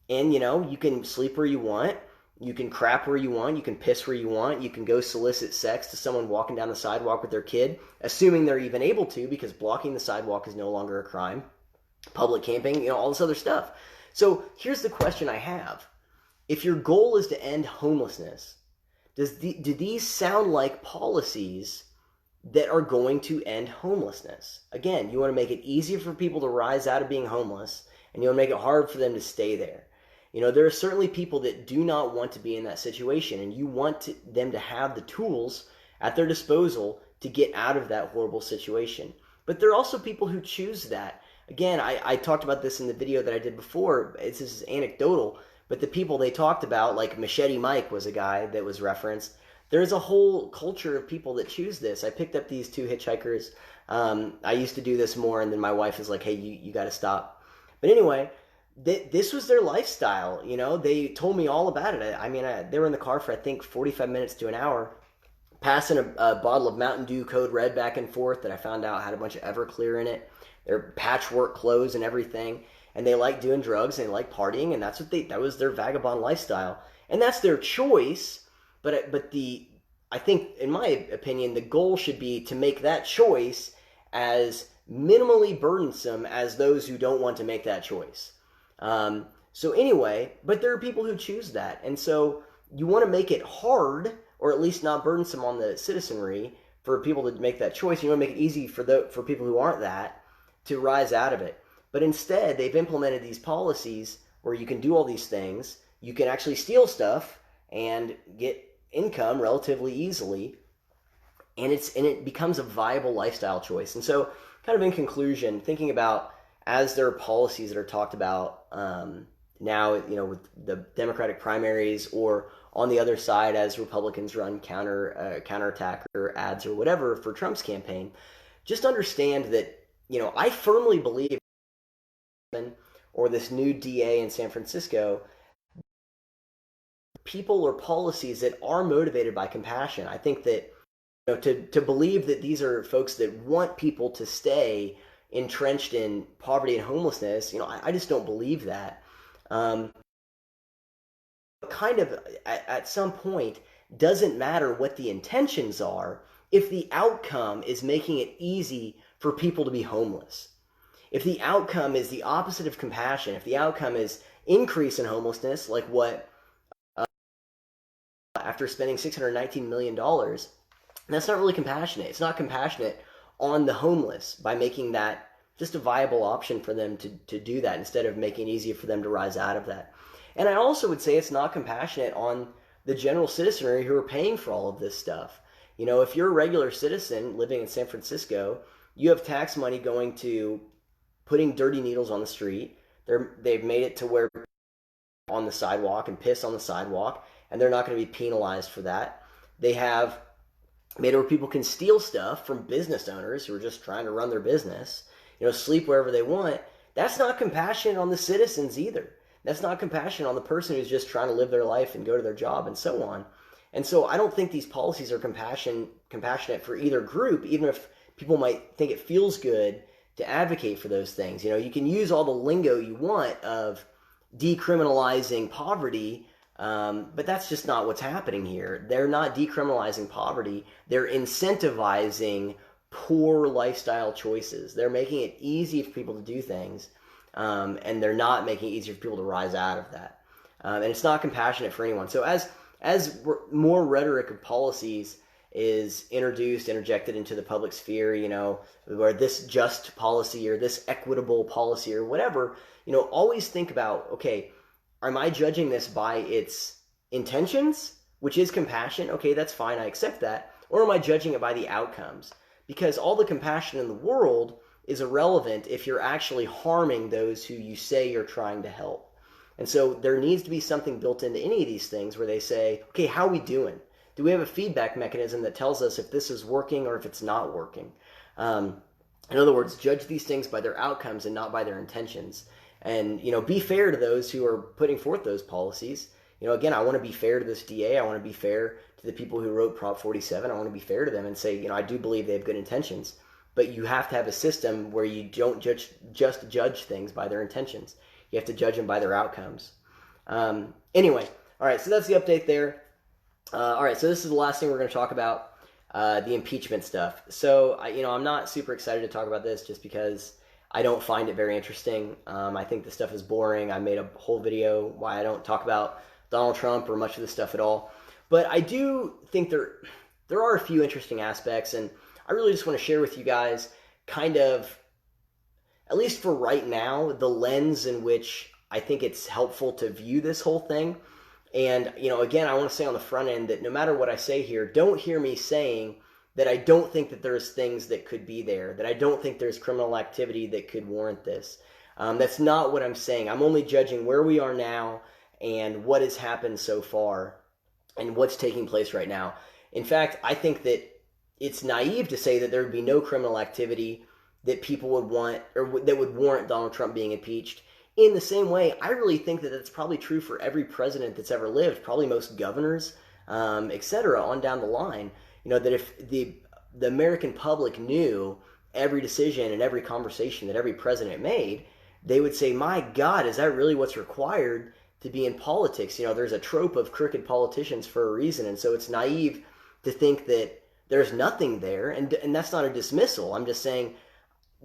and you can sleep where you want, you can crap where you want, you can piss where you want, you can go solicit sex to someone walking down the sidewalk with their kid, assuming they're even able to, because blocking the sidewalk is no longer a crime. Public camping, all this other stuff. So here's the question I have. If your goal is to end homelessness, do these sound like policies that are going to end homelessness? Again, you want to make it easier for people to rise out of being homeless, and you want to make it hard for them to stay there. There are certainly people that do not want to be in that situation, and you want them to have the tools at their disposal to get out of that horrible situation. But there are also people who choose that. Again, I talked about this in the video that I did before. This is anecdotal, but the people they talked about, like Machete Mike was a guy that was referenced. There's a whole culture of people that choose this. I picked up these two hitchhikers. I used to do this more, and then my wife is like, hey, you got to stop. But anyway, this was their lifestyle. They told me all about it. I mean, they were in the car for, I think, 45 minutes to an hour, passing a bottle of Mountain Dew Code Red back and forth that I found out had a bunch of Everclear in it. Their patchwork clothes and everything. And they like doing drugs and they like partying, and that was their vagabond lifestyle. And that's their choice. But I think, in my opinion, the goal should be to make that choice as minimally burdensome as those who don't want to make that choice. So anyway, but there are people who choose that. And so you want to make it hard, or at least not burdensome on the citizenry, for people to make that choice. You want to make it easy for people who aren't that to rise out of it. But instead, they've implemented these policies where you can do all these things. You can actually steal stuff and get income relatively easily, and it becomes a viable lifestyle choice. And so, kind of in conclusion, thinking about, as there are policies that are talked about now, with the Democratic primaries, or on the other side as Republicans run counterattack or ads or whatever for Trump's campaign, just understand that I firmly believe, or this new DA in San Francisco, people or policies that are motivated by compassion. I think that to believe that these are folks that want people to stay entrenched in poverty and homelessness, I just don't believe that. Kind of at some point, doesn't matter what the intentions are if the outcome is making it easy for people to be homeless. If the outcome is the opposite of compassion, if the outcome is increase in homelessness, like what after spending $619 million, that's not really compassionate. It's not compassionate on the homeless by making that just a viable option for them to do that, instead of making it easier for them to rise out of that. And I also would say it's not compassionate on the general citizenry who are paying for all of this stuff. If you're a regular citizen living in San Francisco, you have tax money going to putting dirty needles on the street. They've made it to where on the sidewalk and piss on the sidewalk, and they're not going to be penalized for that. They have made it where people can steal stuff from business owners who are just trying to run their business, sleep wherever they want. That's not compassionate on the citizens either. That's not compassion on the person who's just trying to live their life and go to their job and so on. And so I don't think these policies are compassionate for either group, even if people might think it feels good to advocate for those things. You can use all the lingo you want of decriminalizing poverty, but that's just not what's happening here. They're not decriminalizing poverty. They're incentivizing poor lifestyle choices. They're making it easy for people to do things, and they're not making it easier for people to rise out of that. And it's not compassionate for anyone. So as more rhetoric of policies is interjected into the public sphere, where this just policy or this equitable policy or whatever, always think about, okay, am I judging this by its intentions, which is compassion? Okay, that's fine, I accept that. Or am I judging it by the outcomes? Because all the compassion in the world is irrelevant if you're actually harming those who you say you're trying to help. And so there needs to be something built into any of these things where they say, okay, how are we doing? Do we have a feedback mechanism that tells us if this is working or if it's not working? In other words, judge these things by their outcomes and not by their intentions. And, be fair to those who are putting forth those policies. Again, I want to be fair to this DA. I want to be fair to the people who wrote Prop 47. I want to be fair to them and say, I do believe they have good intentions. But you have to have a system where you don't just judge things by their intentions. You have to judge them by their outcomes. Anyway, all right, so that's the update there. All right, so this is the last thing we're going to talk about, the impeachment stuff. So, I'm not super excited to talk about this just because I don't find it very interesting. I think the stuff is boring. I made a whole video why I don't talk about Donald Trump or much of this stuff at all. But I do think there are a few interesting aspects, and I really just want to share with you guys kind of, at least for right now, the lens in which I think it's helpful to view this whole thing. And, again, I want to say on the front end that no matter what I say here, don't hear me saying that I don't think that there's things that could be there, that I don't think there's criminal activity that could warrant this. That's not what I'm saying. I'm only judging where we are now and what has happened so far and what's taking place right now. In fact, I think that it's naive to say that there would be no criminal activity that people would want or that would warrant Donald Trump being impeached. In the same way, I really think that that's probably true for every president that's ever lived, probably most governors, etc., on down the line. That if the American public knew every decision and every conversation that every president made, they would say, my God, is that really what's required to be in politics? There's a trope of crooked politicians for a reason, and so it's naive to think that there's nothing there, and that's not a dismissal. I'm just saying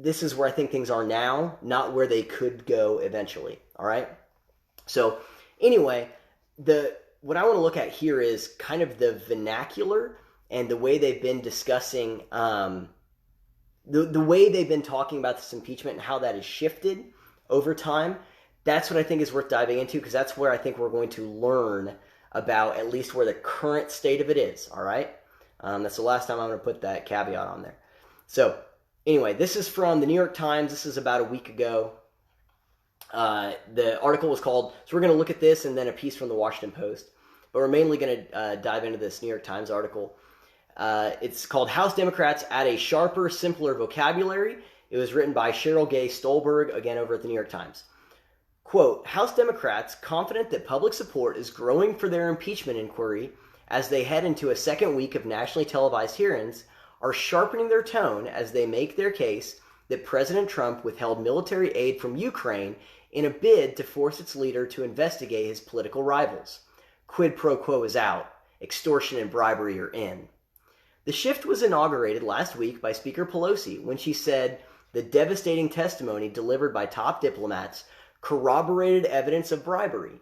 this is where I think things are now, not where they could go eventually, all right? So anyway, what I want to look at here is kind of the vernacular and the way they've been discussing, the way they've been talking about this impeachment and how that has shifted over time. That's what I think is worth diving into, because that's where I think we're going to learn about at least where the current state of it is, all right? That's the last time I'm going to put that caveat on there. So anyway, this is from the New York Times. This is about a week ago. The article was called, so we're going to look at this and then a piece from the Washington Post, but we're mainly going to dive into this New York Times article. It's called House Democrats Add a Sharper, Simpler Vocabulary. It was written by Cheryl Gay Stolberg, again over at the New York Times. Quote, House Democrats, confident that public support is growing for their impeachment inquiry as they head into a second week of nationally televised hearings, are sharpening their tone as they make their case that President Trump withheld military aid from Ukraine in a bid to force its leader to investigate his political rivals. Quid pro quo is out. Extortion and bribery are in. The shift was inaugurated last week by Speaker Pelosi when she said the devastating testimony delivered by top diplomats corroborated evidence of bribery.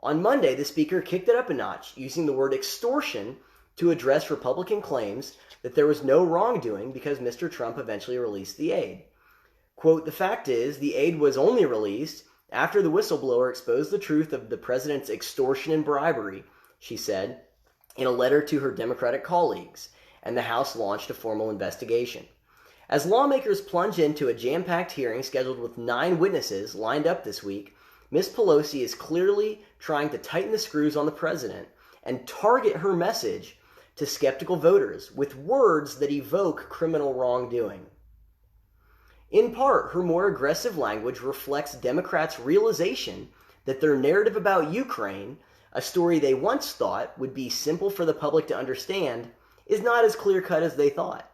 On Monday, the Speaker kicked it up a notch, using the word extortion to address Republican claims that there was no wrongdoing because Mr. Trump eventually released the aid. Quote, the fact is, the aid was only released after the whistleblower exposed the truth of the president's extortion and bribery, she said, in a letter to her Democratic colleagues, and the House launched a formal investigation. As lawmakers plunge into a jam-packed hearing scheduled with 9 witnesses lined up this week, Ms. Pelosi is clearly trying to tighten the screws on the president and target her message to skeptical voters with words that evoke criminal wrongdoing. In part, her more aggressive language reflects Democrats' realization that their narrative about Ukraine, a story they once thought would be simple for the public to understand, is not as clear-cut as they thought.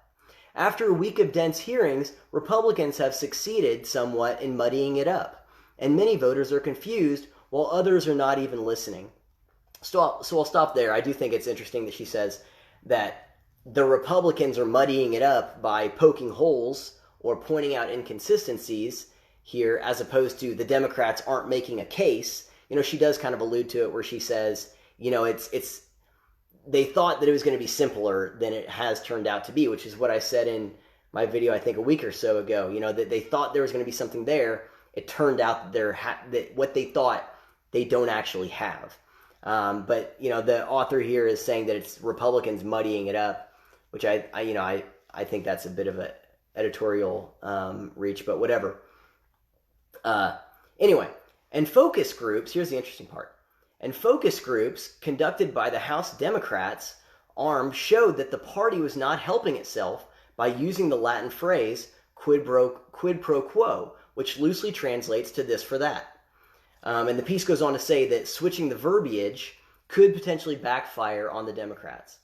After a week of dense hearings, Republicans have succeeded somewhat in muddying it up, and many voters are confused while others are not even listening. So I'll stop there. I do think it's interesting that she says that the Republicans are muddying it up by poking holes or pointing out inconsistencies here, as opposed to the Democrats aren't making a case. She does kind of allude to it where she says, it's they thought that it was going to be simpler than it has turned out to be, which is what I said in my video, I think a week or so ago, that they thought there was going to be something there. It turned out that what they thought they don't actually have. But the author here is saying that it's Republicans muddying it up, which I think that's a bit of an editorial reach, but whatever. Anyway, and focus groups, here's the interesting part. And focus groups conducted by the House Democrats arm showed that the party was not helping itself by using the Latin phrase quid pro quo, which loosely translates to this for that. And the piece goes on to say that switching the verbiage could potentially backfire on the Democrats.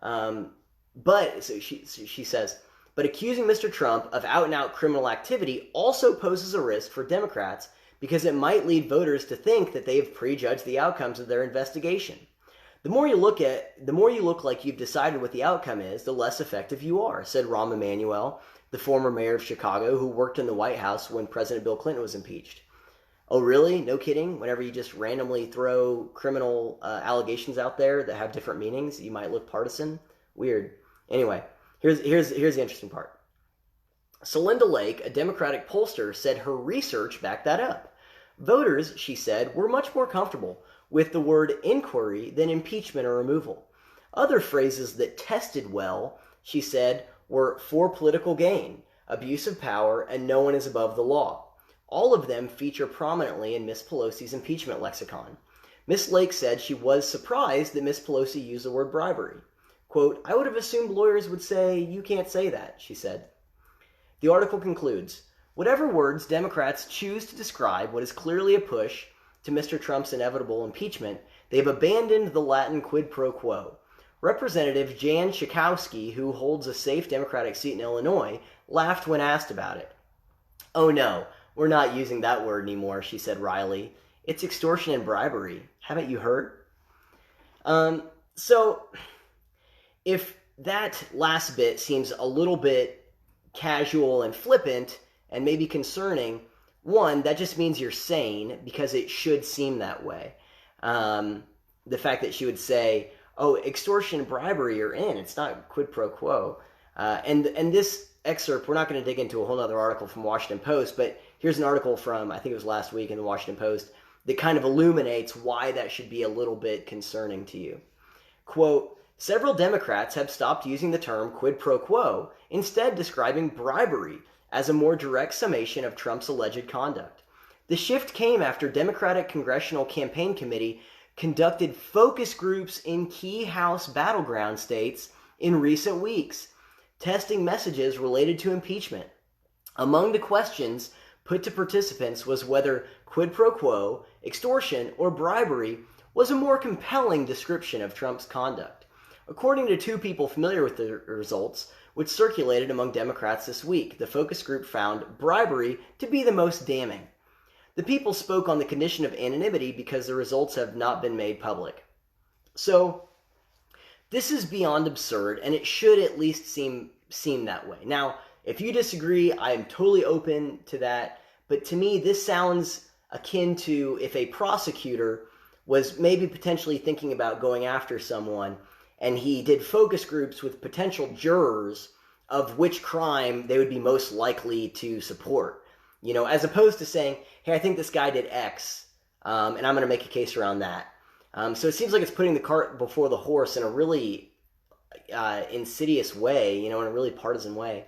But she says, but accusing Mr. Trump of out-and-out criminal activity also poses a risk for Democrats because it might lead voters to think that they have prejudged the outcomes of their investigation. The more you look like you've decided what the outcome is, the less effective you are, said Rahm Emanuel, the former mayor of Chicago who worked in the White House when President Bill Clinton was impeached. Oh, really? No kidding? Whenever you just randomly throw criminal allegations out there that have different meanings, you might look partisan? Weird. Anyway, here's the interesting part. Celinda Lake, a Democratic pollster, said her research backed that up. Voters, she said, were much more comfortable with the word inquiry than impeachment or removal. Other phrases that tested well, she said, were for political gain, abuse of power, and no one is above the law. All of them feature prominently in Ms. Pelosi's impeachment lexicon. Ms. Lake said she was surprised that Ms. Pelosi used the word bribery. Quote, "I would have assumed lawyers would say, you can't say that," she said. The article concludes, whatever words Democrats choose to describe what is clearly a push to Mr. Trump's inevitable impeachment, they've abandoned the Latin quid pro quo. Representative Jan Schakowsky, who holds a safe Democratic seat in Illinois, laughed when asked about it. "Oh no, we're not using that word anymore," she said wryly. "It's extortion and bribery. Haven't you heard?" So, if that last bit seems a little bit casual and flippant and maybe concerning, one, that just means you're sane because it should seem that way. The fact that she would say, oh, extortion and bribery are in, it's not quid pro quo. And this excerpt, we're not going to dig into a whole other article from Washington Post, but here's an article from, I think it was last week in the Washington Post, that kind of illuminates why that should be a little bit concerning to you. Quote, several Democrats have stopped using the term quid pro quo, instead describing bribery as a more direct summation of Trump's alleged conduct. The shift came after Democratic Congressional Campaign Committee conducted focus groups in key House battleground states in recent weeks, testing messages related to impeachment. Among the questions put to participants was whether quid pro quo, extortion, or bribery was a more compelling description of Trump's conduct. According to two people familiar with the results, which circulated among Democrats this week, the focus group found bribery to be the most damning. The people spoke on the condition of anonymity because the results have not been made public. So, this is beyond absurd, and it should at least seem that way. Now, if you disagree, I am totally open to that, but to me, this sounds akin to if a prosecutor was maybe potentially thinking about going after someone, and he did focus groups with potential jurors of which crime they would be most likely to support. You know, as opposed to saying, hey, I think this guy did X, and I'm going to make a case around that. So it seems like it's putting the cart before the horse in a really insidious way, in a really partisan way.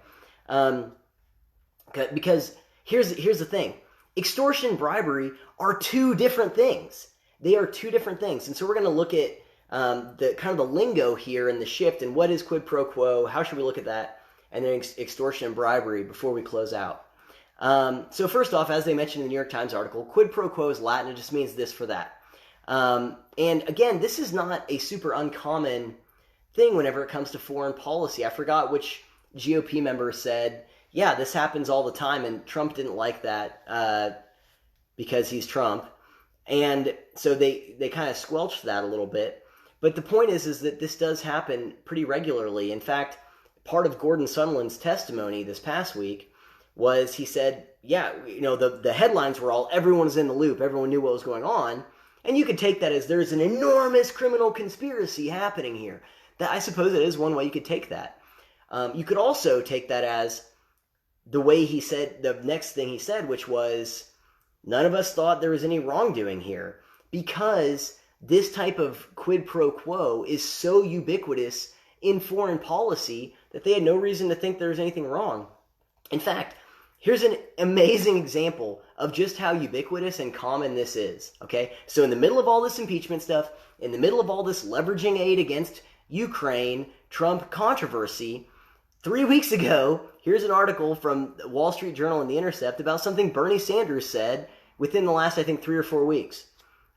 Because here's the thing. Extortion and bribery are two different things. They are two different things. And so we're going to look at the kind of the lingo here and the shift and what is quid pro quo, how should we look at that, and then extortion and bribery before we close out. So first off, as they mentioned in the New York Times article, quid pro quo is Latin. It just means this for that. And again, this is not a super uncommon thing whenever it comes to foreign policy. I forgot which GOP member said, yeah, this happens all the time, and Trump didn't like that because he's Trump. And so they kind of squelched that a little bit. But the point is that this does happen pretty regularly. In fact, part of Gordon Sondland's testimony this past week was he said, yeah, the headlines were all, everyone was in the loop, everyone knew what was going on. And you could take that as there's an enormous criminal conspiracy happening here. That, I suppose it is one way you could take that. You could also take that as the way he said, the next thing he said, which was, none of us thought there was any wrongdoing here, because this type of quid pro quo is so ubiquitous in foreign policy that they had no reason to think there was anything wrong. In fact, here's an amazing example of just how ubiquitous and common this is, okay? So in the middle of all this impeachment stuff, in the middle of all this leveraging aid against Ukraine, Trump controversy, 3 weeks ago, here's an article from the Wall Street Journal and The Intercept about something Bernie Sanders said within the last, I think, 3 or 4 weeks.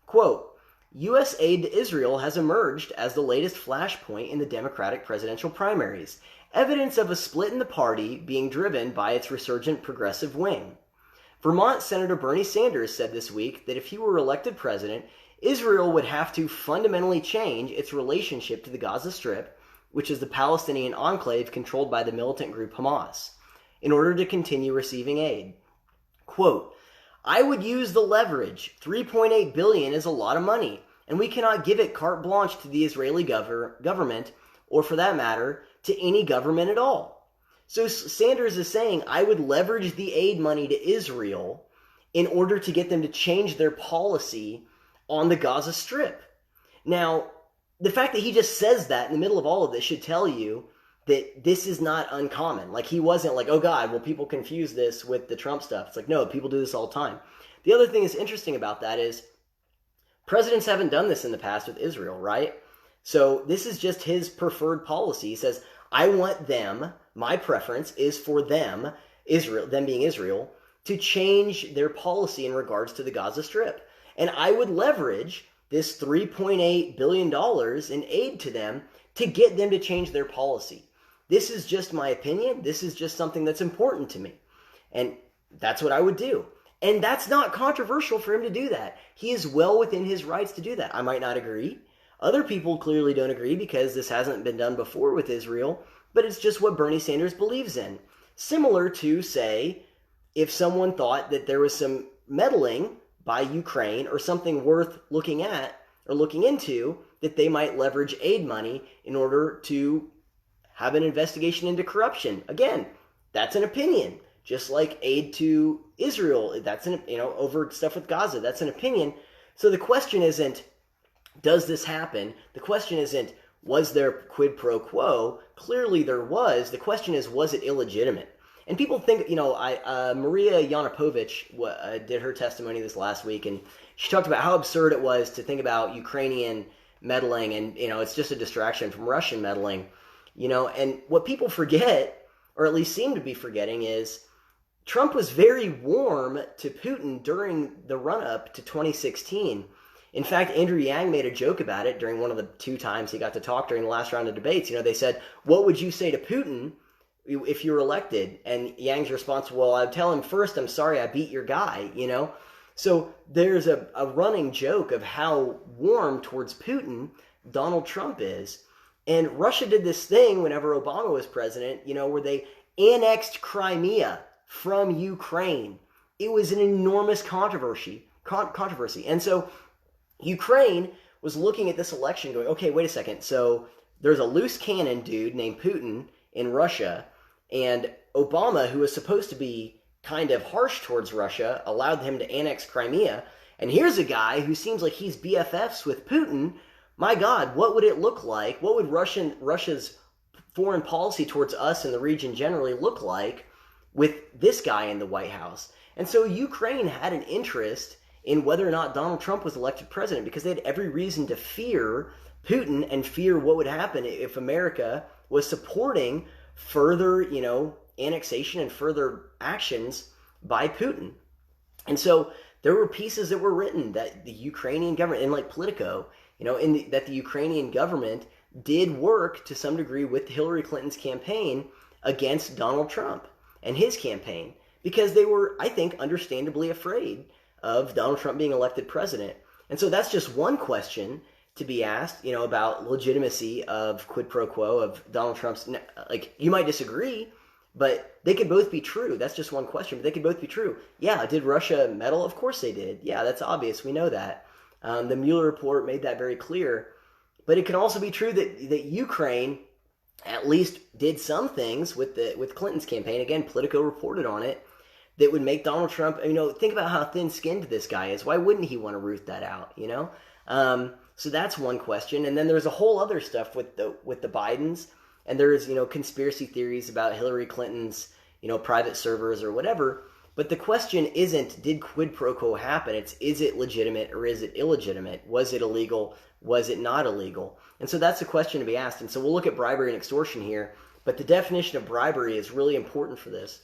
Quote, U.S. aid to Israel has emerged as the latest flashpoint in the Democratic presidential primaries, evidence of a split in the party being driven by its resurgent progressive wing. Vermont Senator Bernie Sanders said this week that if he were elected president, Israel would have to fundamentally change its relationship to the Gaza Strip, which is the Palestinian enclave controlled by the militant group Hamas, in order to continue receiving aid. Quote, I would use the leverage. $3.8 billion is a lot of money, and we cannot give it carte blanche to the Israeli government, or for that matter, to any government at all. So Sanders is saying, I would leverage the aid money to Israel in order to get them to change their policy on the Gaza Strip. Now, the fact that he just says that in the middle of all of this should tell you that this is not uncommon. Like, he wasn't like, oh God, well, people confuse this with the Trump stuff. It's like, no, people do this all the time. The other thing that's interesting about that is presidents haven't done this in the past with Israel, right? So this is just his preferred policy. He says, I want them, my preference is for them, Israel, them being Israel, to change their policy in regards to the Gaza Strip. And I would leverage this $3.8 billion in aid to them to get them to change their policy. This is just my opinion. This is just something that's important to me. And that's what I would do. And that's not controversial for him to do that. He is well within his rights to do that. I might not agree. Other people clearly don't agree because this hasn't been done before with Israel, but it's just what Bernie Sanders believes in. Similar to, say, if someone thought that there was some meddling by Ukraine or something worth looking at or looking into, that they might leverage aid money in order to have an investigation into corruption. Again, that's an opinion. Just like aid to Israel, that's an, over stuff with Gaza, that's an opinion. So the question isn't, does this happen? The question isn't, was there quid pro quo? Clearly there was. The question is, was it illegitimate? And people think, Maria Yanupovych did her testimony this last week, and she talked about how absurd it was to think about Ukrainian meddling, and, it's just a distraction from Russian meddling, and what people forget, or at least seem to be forgetting, is Trump was very warm to Putin during the run-up to 2016. In fact, Andrew Yang made a joke about it during one of the 2 times he got to talk during the last round of debates. They said, what would you say to Putin if you were elected? And Yang's response, well, I'd tell him first, I'm sorry I beat your guy, So there's a running joke of how warm towards Putin Donald Trump is. And Russia did this thing whenever Obama was president, where they annexed Crimea from Ukraine. It was an enormous controversy. And so Ukraine was looking at this election going, okay, wait a second. So there's a loose cannon dude named Putin in Russia, and Obama, who was supposed to be kind of harsh towards Russia, allowed him to annex Crimea. And here's a guy who seems like he's BFFs with Putin. My God, what would it look like? What would Russia's foreign policy towards us and the region generally look like with this guy in the White House? And so Ukraine had an interest in whether or not Donald Trump was elected president because they had every reason to fear Putin and fear what would happen if America was supporting further, annexation and further actions by Putin. And so there were pieces that were written that the Ukrainian government, and like Politico, that the Ukrainian government did work to some degree with Hillary Clinton's campaign against Donald Trump and his campaign, because they were, I think, understandably afraid of Donald Trump being elected president. And so that's just one question to be asked, about legitimacy of quid pro quo of Donald Trump's, you might disagree, but they could both be true. That's just one question, but they could both be true. Yeah, did Russia meddle? Of course they did. Yeah, that's obvious. We know that. The Mueller report made that very clear. But it can also be true that Ukraine at least did some things with Clinton's campaign. Again, Politico reported on it, that would make Donald Trump, think about how thin-skinned this guy is. Why wouldn't he want to root that out, So that's one question. And then there's a whole other stuff with the Bidens. And there's, conspiracy theories about Hillary Clinton's, private servers or whatever. But the question isn't, did quid pro quo happen? It's, is it legitimate or is it illegitimate? Was it illegal? Was it not illegal? And so that's the question to be asked. And so we'll look at bribery and extortion here. But the definition of bribery is really important for this.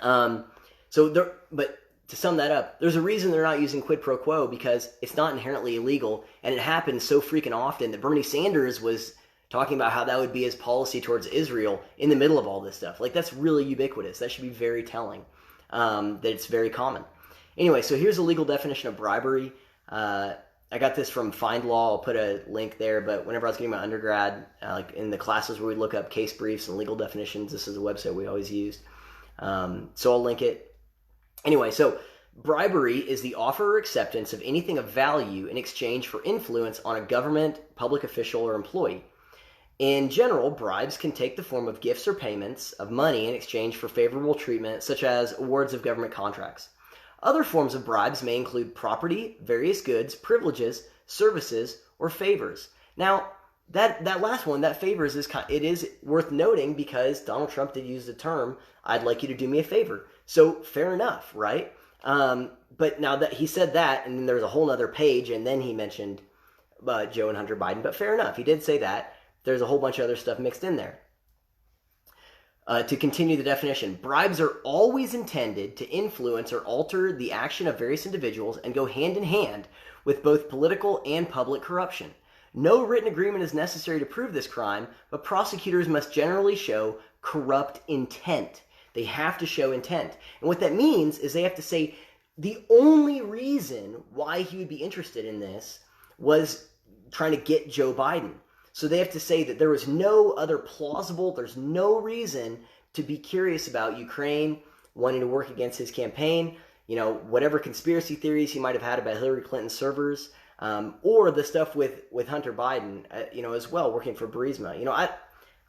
But to sum that up, there's a reason they're not using quid pro quo, because it's not inherently illegal, and it happens so freaking often that Bernie Sanders was talking about how that would be his policy towards Israel in the middle of all this stuff. That's really ubiquitous. That should be very telling, that it's very common. Anyway, so here's a legal definition of bribery. I got this from Find Law. I'll put a link there, but whenever I was getting my undergrad, in the classes where we look up case briefs and legal definitions, this is a website we always used. So I'll link it. Anyway, so bribery is the offer or acceptance of anything of value in exchange for influence on a government, public official, or employee. In general, bribes can take the form of gifts or payments of money in exchange for favorable treatment, such as awards of government contracts. Other forms of bribes may include property, various goods, privileges, services, or favors. Now, that last one, that favors, it is worth noting because Donald Trump did use the term, I'd like you to do me a favor. So fair enough, right? But now that he said that, and then there's a whole other page, and then he mentioned Joe and Hunter Biden, but fair enough. He did say that. There's a whole bunch of other stuff mixed in there. To continue the definition, bribes are always intended to influence or alter the action of various individuals and go hand in hand with both political and public corruption. No written agreement is necessary to prove this crime, but prosecutors must generally show corrupt intent. They have to show intent. And what that means is they have to say the only reason why he would be interested in this was trying to get Joe Biden. So they have to say that there was no other plausible, there's no reason to be curious about Ukraine wanting to work against his campaign, whatever conspiracy theories he might have had about Hillary Clinton's servers, or the stuff with Hunter Biden, as well, working for Burisma.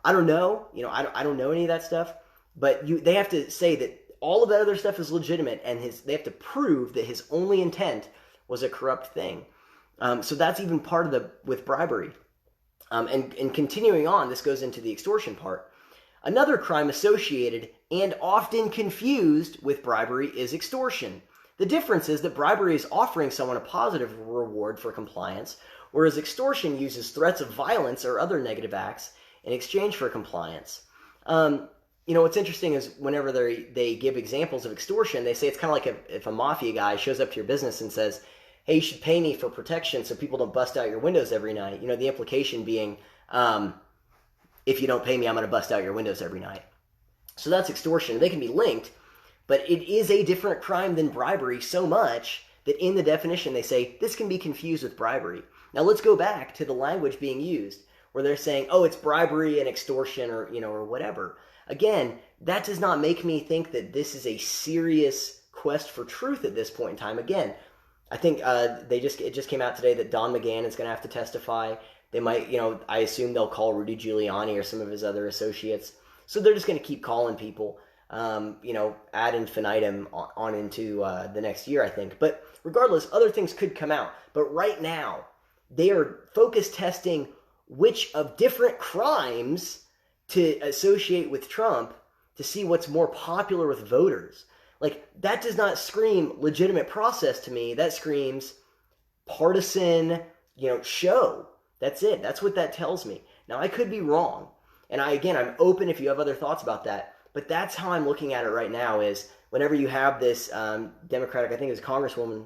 I don't know, I don't know any of that stuff, but they have to say that all of that other stuff is legitimate, and they have to prove that his only intent was a corrupt thing. So that's even part of with bribery. And continuing on, this goes into the extortion part. Another crime associated and often confused with bribery is extortion. The difference is that bribery is offering someone a positive reward for compliance, whereas extortion uses threats of violence or other negative acts in exchange for compliance. What's interesting is whenever they give examples of extortion, they say it's kind of like if a mafia guy shows up to your business and says, hey, you should pay me for protection so people don't bust out your windows every night. The implication being, if you don't pay me, I'm going to bust out your windows every night. So that's extortion. They can be linked, but it is a different crime than bribery so much that in the definition they say this can be confused with bribery. Now let's go back to the language being used where they're saying, oh, it's bribery and extortion or whatever. Again, that does not make me think that this is a serious quest for truth at this point in time. Again, I think it just came out today that Don McGahn is going to have to testify. They might, I assume they'll call Rudy Giuliani or some of his other associates. So they're just going to keep calling people, ad infinitum on into the next year, I think. But regardless, other things could come out. But right now, they are focus testing which of different crimes to associate with Trump to see what's more popular with voters. Like, that does not scream legitimate process to me. That screams partisan, show. That's it. That's what that tells me. Now, I could be wrong. And I'm open if you have other thoughts about that. But that's how I'm looking at it right now is whenever you have this Democratic, I think it was Congresswoman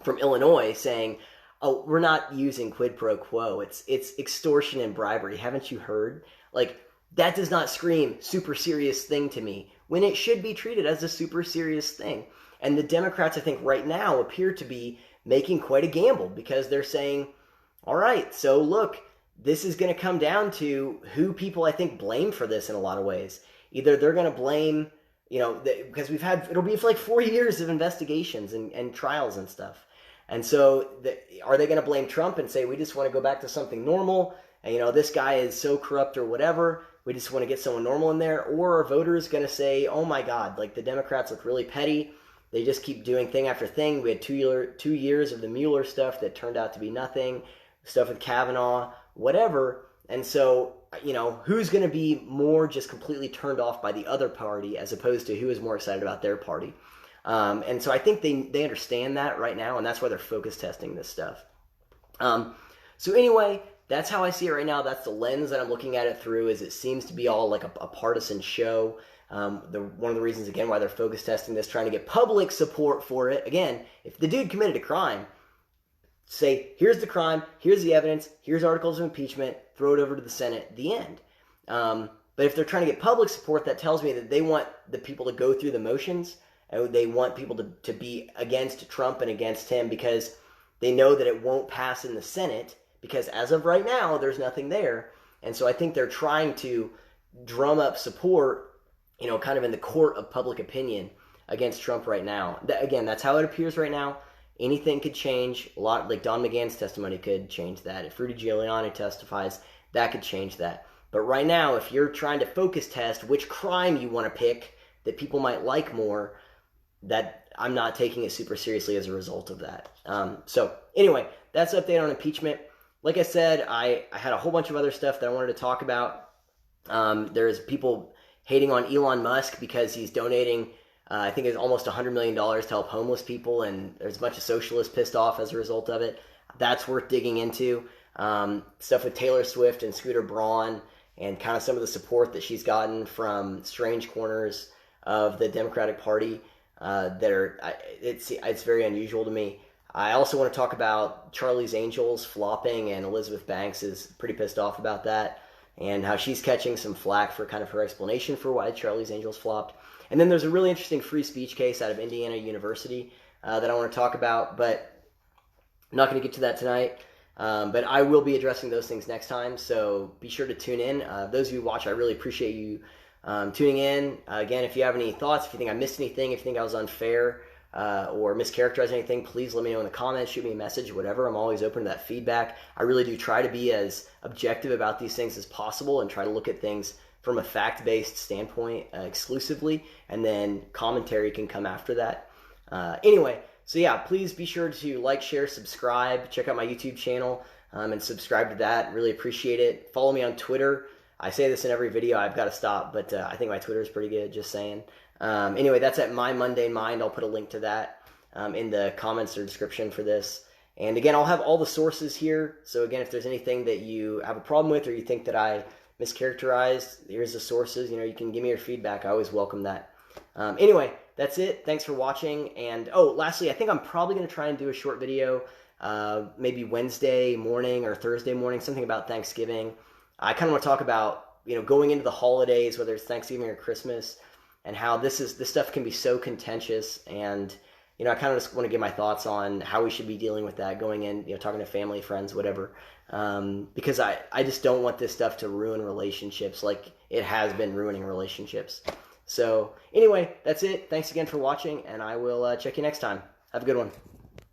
from Illinois saying, oh, we're not using quid pro quo. It's extortion and bribery. Haven't you heard? Like, that does not scream super serious thing to me when it should be treated as a super serious thing. And the Democrats, I think, right now appear to be making quite a gamble because they're saying, all right, so look, this is going to come down to who people, I think, blame for this in a lot of ways. Either they're going to blame, because it'll be for like 4 years of investigations and trials and stuff. And so are they going to blame Trump and say, we just want to go back to something normal? And, this guy is so corrupt or whatever. We just want to get someone normal in there. Or are voters going to say, oh my God, like the Democrats look really petty. They just keep doing thing after thing. We had 2 years of the Mueller stuff that turned out to be nothing. Stuff with Kavanaugh, whatever. And so, who's going to be more just completely turned off by the other party as opposed to who is more excited about their party? And so I think they understand that right now, and that's why they're focus testing this stuff. So anyway, that's how I see it right now. That's the lens that I'm looking at it through, is it seems to be all like a partisan show. One of the reasons, again, why they're focus testing this, trying to get public support for it. Again, if the dude committed a crime, say, here's the crime, here's the evidence, here's articles of impeachment, throw it over to the Senate, the end. But if they're trying to get public support, that tells me that they want the people to go through the motions. They want people to be against Trump and against him because they know that it won't pass in the Senate because as of right now, there's nothing there. And so I think they're trying to drum up support, kind of in the court of public opinion against Trump right now. Again, that's how it appears right now. Anything could change. A lot, like Don McGahn's testimony could change that. If Rudy Giuliani testifies, that could change that. But right now, if you're trying to focus test which crime you want to pick that people might like more, that I'm not taking it super seriously as a result of that. So anyway, that's the update on impeachment. Like I said, I had a whole bunch of other stuff that I wanted to talk about. There's people hating on Elon Musk because he's donating, I think it's almost $100 million to help homeless people, and there's a bunch of socialists pissed off as a result of it. That's worth digging into. Stuff with Taylor Swift and Scooter Braun, and kind of some of the support that she's gotten from strange corners of the Democratic Party it's very unusual to me. I also want to talk about Charlie's Angels flopping, and Elizabeth Banks is pretty pissed off about that, and how she's catching some flack for kind of her explanation for why Charlie's Angels flopped. And then there's a really interesting free speech case out of Indiana University that I want to talk about, but I'm not going to get to that tonight. But I will be addressing those things next time, so be sure to tune in. Those of you who watch, I really appreciate you tuning in. Again, if you have any thoughts, if you think I missed anything, if you think I was unfair or mischaracterized anything, please let me know in the comments, shoot me a message, whatever. I'm always open to that feedback. I really do try to be as objective about these things as possible and try to look at things from a fact-based standpoint exclusively, and then commentary can come after that. Anyway, so yeah, please be sure to like, share, subscribe, check out my YouTube channel, and subscribe to that. Really appreciate it. Follow me on Twitter. I say this in every video. I've got to stop, but I think my Twitter is pretty good, just saying. Anyway, that's at My Mundane Mind. I'll put a link to that in the comments or description for this. And again, I'll have all the sources here. So again, if there's anything that you have a problem with or you think that I mischaracterized, here's the sources. You can give me your feedback. I always welcome that. Anyway, that's it. Thanks for watching. And lastly, I think I'm probably going to try and do a short video maybe Wednesday morning or Thursday morning, something about Thanksgiving. I kind of want to talk about, going into the holidays, whether it's Thanksgiving or Christmas, and how this stuff can be so contentious. And, I kind of just want to give my thoughts on how we should be dealing with that going in, talking to family, friends, whatever. Because I just don't want this stuff to ruin relationships like it has been ruining relationships. So anyway, that's it. Thanks again for watching, and I will check you next time. Have a good one.